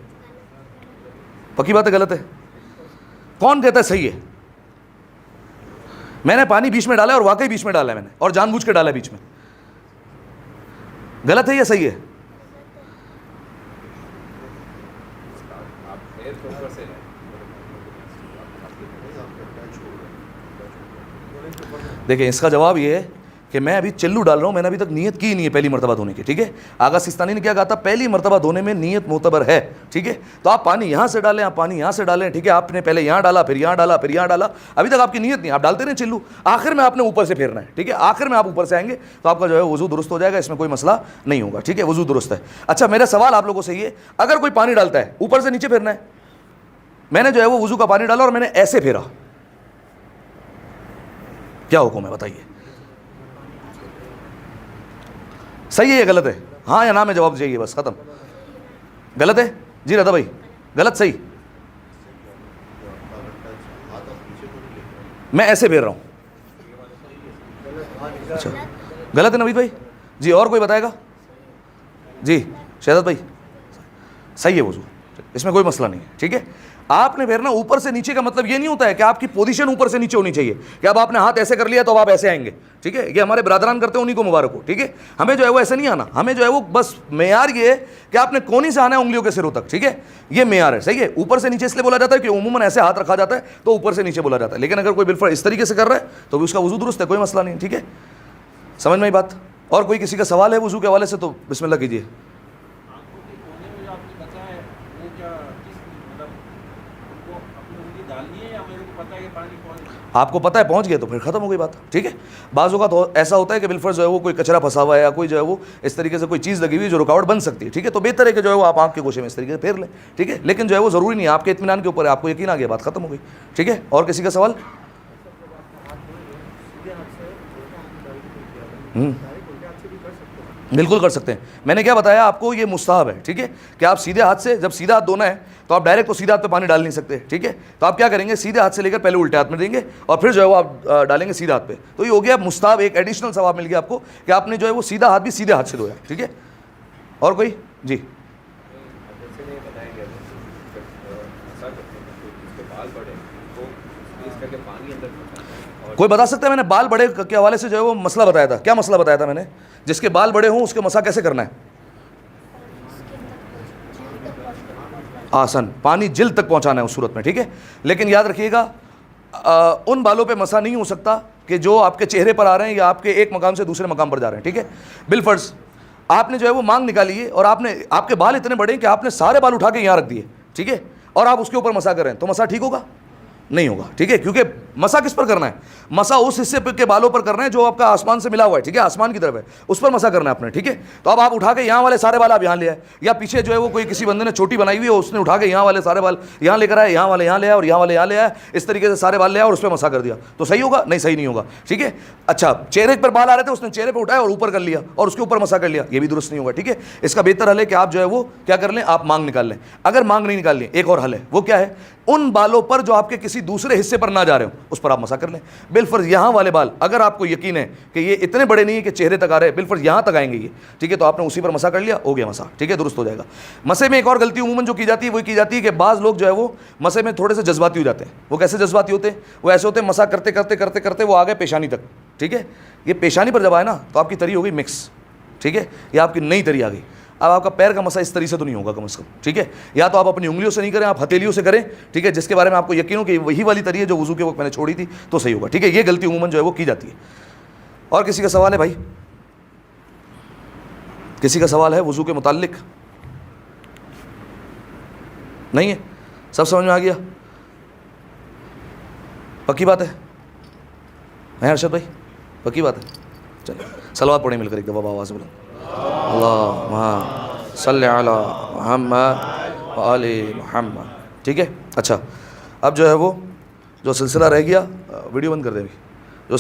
پکی بات ہے غلط ہے؟ کون کہتا ہے صحیح ہے؟ میں نے پانی بیچ میں ڈالا ہے اور واقعی بیچ میں ڈالا ہے میں نے, اور جان بوجھ کے ڈالا ہے بیچ میں. غلط ہے یا صحیح ہے؟ دیکھیں اس کا جواب یہ ہے کہ میں ابھی چلو ڈال رہا ہوں, میں نے ابھی تک نیت کی نہیں ہے پہلی مرتبہ دھونے کی. ٹھیک ہے, آغا سستانی نے کیا کہا تھا, پہلی مرتبہ دھونے میں نیت معتبر ہے. ٹھیک ہے, تو آپ پانی یہاں سے ڈالیں, آپ پانی یہاں سے ڈالیں. ٹھیک ہے, آپ نے پہلے یہاں ڈالا, پھر یہاں ڈالا, پھر یہاں ڈالا, ابھی تک آپ کی نیت نہیں, آپ ڈالتے رہیں چلو, آخر میں آپ نے اوپر سے پھیرنا ہے. ٹھیک ہے, آخر میں آپ اوپر سے آئیں گے تو آپ کا جو ہے وضو درست ہو جائے گا, اس میں کوئی مسئلہ نہیں ہوگا. ٹھیک ہے, وضو درست ہے. اچھا میرا سوال آپ لوگوں سے یہ, اگر کوئی پانی ڈالتا ہے اوپر سے نیچے پھیرنا ہے, میں نے جو ہے وہ وضو کا پانی ڈالا اور میں نے ایسے پھیرا, کیا حکم ہے بتائیے؟ صحیح ہے یا غلط ہے؟ ہاں یا نہ میں جواب چاہیے, بس ختم. غلط ہے جی رضا بھائی؟ غلط صحیح؟ میں ایسے پھیر رہا ہوں. اچھا غلط ہے نوید بھائی؟ جی اور کوئی بتائے گا؟ جی شہزاد بھائی صحیح ہے وضو, اس میں کوئی مسئلہ نہیں ہے. ٹھیک ہے, آپ نے پھیرنا اوپر سے نیچے کا مطلب یہ نہیں ہوتا ہے کہ آپ کی پوزیشن اوپر سے نیچے ہونی چاہیے, کہ اب آپ نے ہاتھ ایسے کر لیا تو آپ ایسے آئیں گے. ٹھیک ہے, یہ ہمارے برادران کرتے ہیں, انہیں کو مبارک ہو. ٹھیک ہے, ہمیں جو ہے وہ ایسے نہیں آنا, ہمیں جو ہے وہ بس معیار یہ ہے کہ آپ نے کونی سے آنا ہے انگلیوں کے سروں تک. ٹھیک ہے, یہ معیار ہے. صحیح ہے, اوپر سے نیچے اس لیے بولا جاتا ہے کہ عموماً ایسے ہاتھ رکھا جاتا ہے تو اوپر سے نیچے بولا جاتا ہے, لیکن اگر کوئی بالفعل اس طریقے سے کر رہا ہے تو بھی اس کا وضو درست ہے, کوئی مسئلہ نہیں. ٹھیک ہے, سمجھ میں آئی بات؟ اور کوئی کسی کا سوال ہے وضو کے حوالے سے تو بسم اللہ کیجیے. آپ کو پتہ ہے پہنچ گیا تو پھر ختم ہو گئی بات. ٹھیک ہے, بعض اوقات ایسا ہوتا ہے کہ بالفرض جو ہے وہ کوئی کچرا پھنسا ہوا ہے یا کوئی جو ہے وہ اس طریقے سے کوئی چیز لگی ہوئی جو رکاوٹ بن سکتی ہے. ٹھیک ہے, تو بہتر ہے کہ جو ہے وہ آپ آنکھ کے گوشے میں اس طریقے سے پھیر لیں. ٹھیک ہے, لیکن جو ہے وہ ضروری نہیں ہے, آپ کے اطمینان کے اوپر ہے, آپ کو یقین آ گیا, بات ختم ہو گئی. ٹھیک ہے, اور کسی کا سوال؟ بالکل کر سکتے ہیں. میں نے کیا بتایا آپ کو, یہ مستحب ہے. ٹھیک ہے, کہ آپ سیدھے ہاتھ سے, جب سیدھا ہاتھ دھونا ہے تو آپ ڈائریکٹ تو سیدھے ہاتھ پہ پانی ڈال نہیں سکتے. ٹھیک ہے, تو آپ کیا کریں گے, سیدھے ہاتھ سے لے کر پہلے الٹے ہاتھ میں دیں گے اور پھر جو ہے وہ آپ ڈالیں گے سیدھے ہاتھ پہ. تو یہ ہو گیا مستحب, ایک ایڈیشنل ثواب مل گیا آپ کو کہ آپ نے جو ہے وہ سیدھا ہاتھ بھی سیدھے ہاتھ سے دھویا. ٹھیک ہے, اور کوئی؟ جی کوئی بتا سکتا ہے؟ میں نے بال بڑے کے حوالے سے جو ہے وہ مسئلہ بتایا تھا. کیا مسئلہ بتایا تھا میں نے؟ جس کے بال بڑے ہوں اس کے مسح کیسے کرنا ہے؟ آسن, پانی جلد تک پہنچانا ہے اس صورت میں. ٹھیک ہے, لیکن یاد رکھیے گا ان بالوں پہ مسح نہیں ہو سکتا کہ جو آپ کے چہرے پر آ رہے ہیں یا آپ کے ایک مقام سے دوسرے مقام پر جا رہے ہیں. ٹھیک ہے, بالفرض آپ نے جو ہے وہ مانگ نکالی ہے اور آپ کے بال اتنے بڑے ہیں کہ آپ نے سارے بال اٹھا کے یہاں رکھ دیے. ٹھیک ہے, اور آپ اس کے اوپر مسح کر رہے ہیں, تو مسح ٹھیک ہوگا؟ نہیں ہوگا. ٹھیک ہے, کیونکہ مسح کس پر کرنا ہے؟ مسح اس حصے کے بالوں پر کرنا ہے جو آپ کا آسمان سے ملا ہوا ہے. ٹھیک ہے, آسمان کی طرف ہے, اس پر مسح کرنا ہے آپ نے. ٹھیک ہے, تو اب آپ اٹھا کے یہاں والے سارے بال آپ یہاں لے آئے, یا پیچھے جو ہے وہ کوئی کسی بندے نے چوٹی بنائی ہوئی ہے اس نے اٹھا کے یہاں والے سارے بال یہاں لے کر آئے, یہاں والے یہاں لے آئے اور یہاں والے یہاں لے آئے, اس طریقے سے سارے بال لے آئے اور اس پہ مسح کر دیا, تو صحیح ہوگا؟ نہیں, صحیح نہیں ہوگا. ٹھیک ہے, اچھا چہرے پر بال آ رہے تھے, اس نے چہرے پہ اٹھایا اور اوپر کر لیا اور اس کے اوپر مسح کر لیا, یہ بھی درست نہیں ہوگا. ٹھیک ہے, اس کا بہتر حل ہے کہ آپ جو ہے وہ کیا کر لیں, آپ مانگ نکال لیں. اگر مانگ نہیں نکال لیں, ایک اور حل ہے, وہ کیا ہے, ان بالوں پر جو آپ کے کسی دوسرے حصے پر نہ جا رہے ہوں اس پر آپ مسح کر لیں. بالفرض یہاں والے بال اگر آپ کو یقین ہے کہ یہ اتنے بڑے نہیں ہیں کہ چہرے تک آ رہے ہیں, بالفرض یہاں تک آئیں گے یہ, ٹھیک ہے, تو آپ نے اسی پر مسح کر لیا, ہو گیا مسح. ٹھیک ہے, درست ہو جائے گا. مسح میں ایک اور غلطی عموماً جو کی جاتی ہے وہ کی جاتی ہے کہ بعض لوگ جو ہے وہ مسح میں تھوڑے سے جذباتی ہو جاتے ہیں. وہ کیسے جذباتی ہوتے ہیں؟ وہ ایسے ہوتے ہیں مسح کرتے کرتے کرتے کرتے وہ آ گئے پیشانی تک. ٹھیک ہے, یہ پیشانی پر جب آئے نا تو آپ کی تری ہو گئی مکس. ٹھیک ہے, یہ آپ کی نئی تری آ گئی. اب آپ کا پیر کا مسح اس طریقے سے تو نہیں ہوگا کم از کم. ٹھیک ہے, یا تو آپ اپنی انگلیوں سے نہیں کریں, آپ ہتھیلیوں سے کریں. ٹھیک ہے, جس کے بارے میں آپ کو یقین ہو کہ وہی والی تری ہے جو وضو کے وقت میں نے چھوڑی تھی, تو صحیح ہوگا. ٹھیک ہے, یہ غلطی عموماً جو ہے وہ کی جاتی ہے. اور کسی کا سوال ہے بھائی؟ کسی کا سوال ہے وضو کے متعلق؟ نہیں ہے, سب سمجھ میں آ گیا؟ پکی بات ہے ارشد بھائی؟ پکی بات ہے. چلیں صلوات پڑھیں مل کر ایک دفعہ آواز بلند. اللہم صلی علی محمد و آل محمد. ٹھیک ہے, اچھا اب جو ہے وہ جو سلسلہ رہ گیا, ویڈیو بند کر دیں ابھی. جو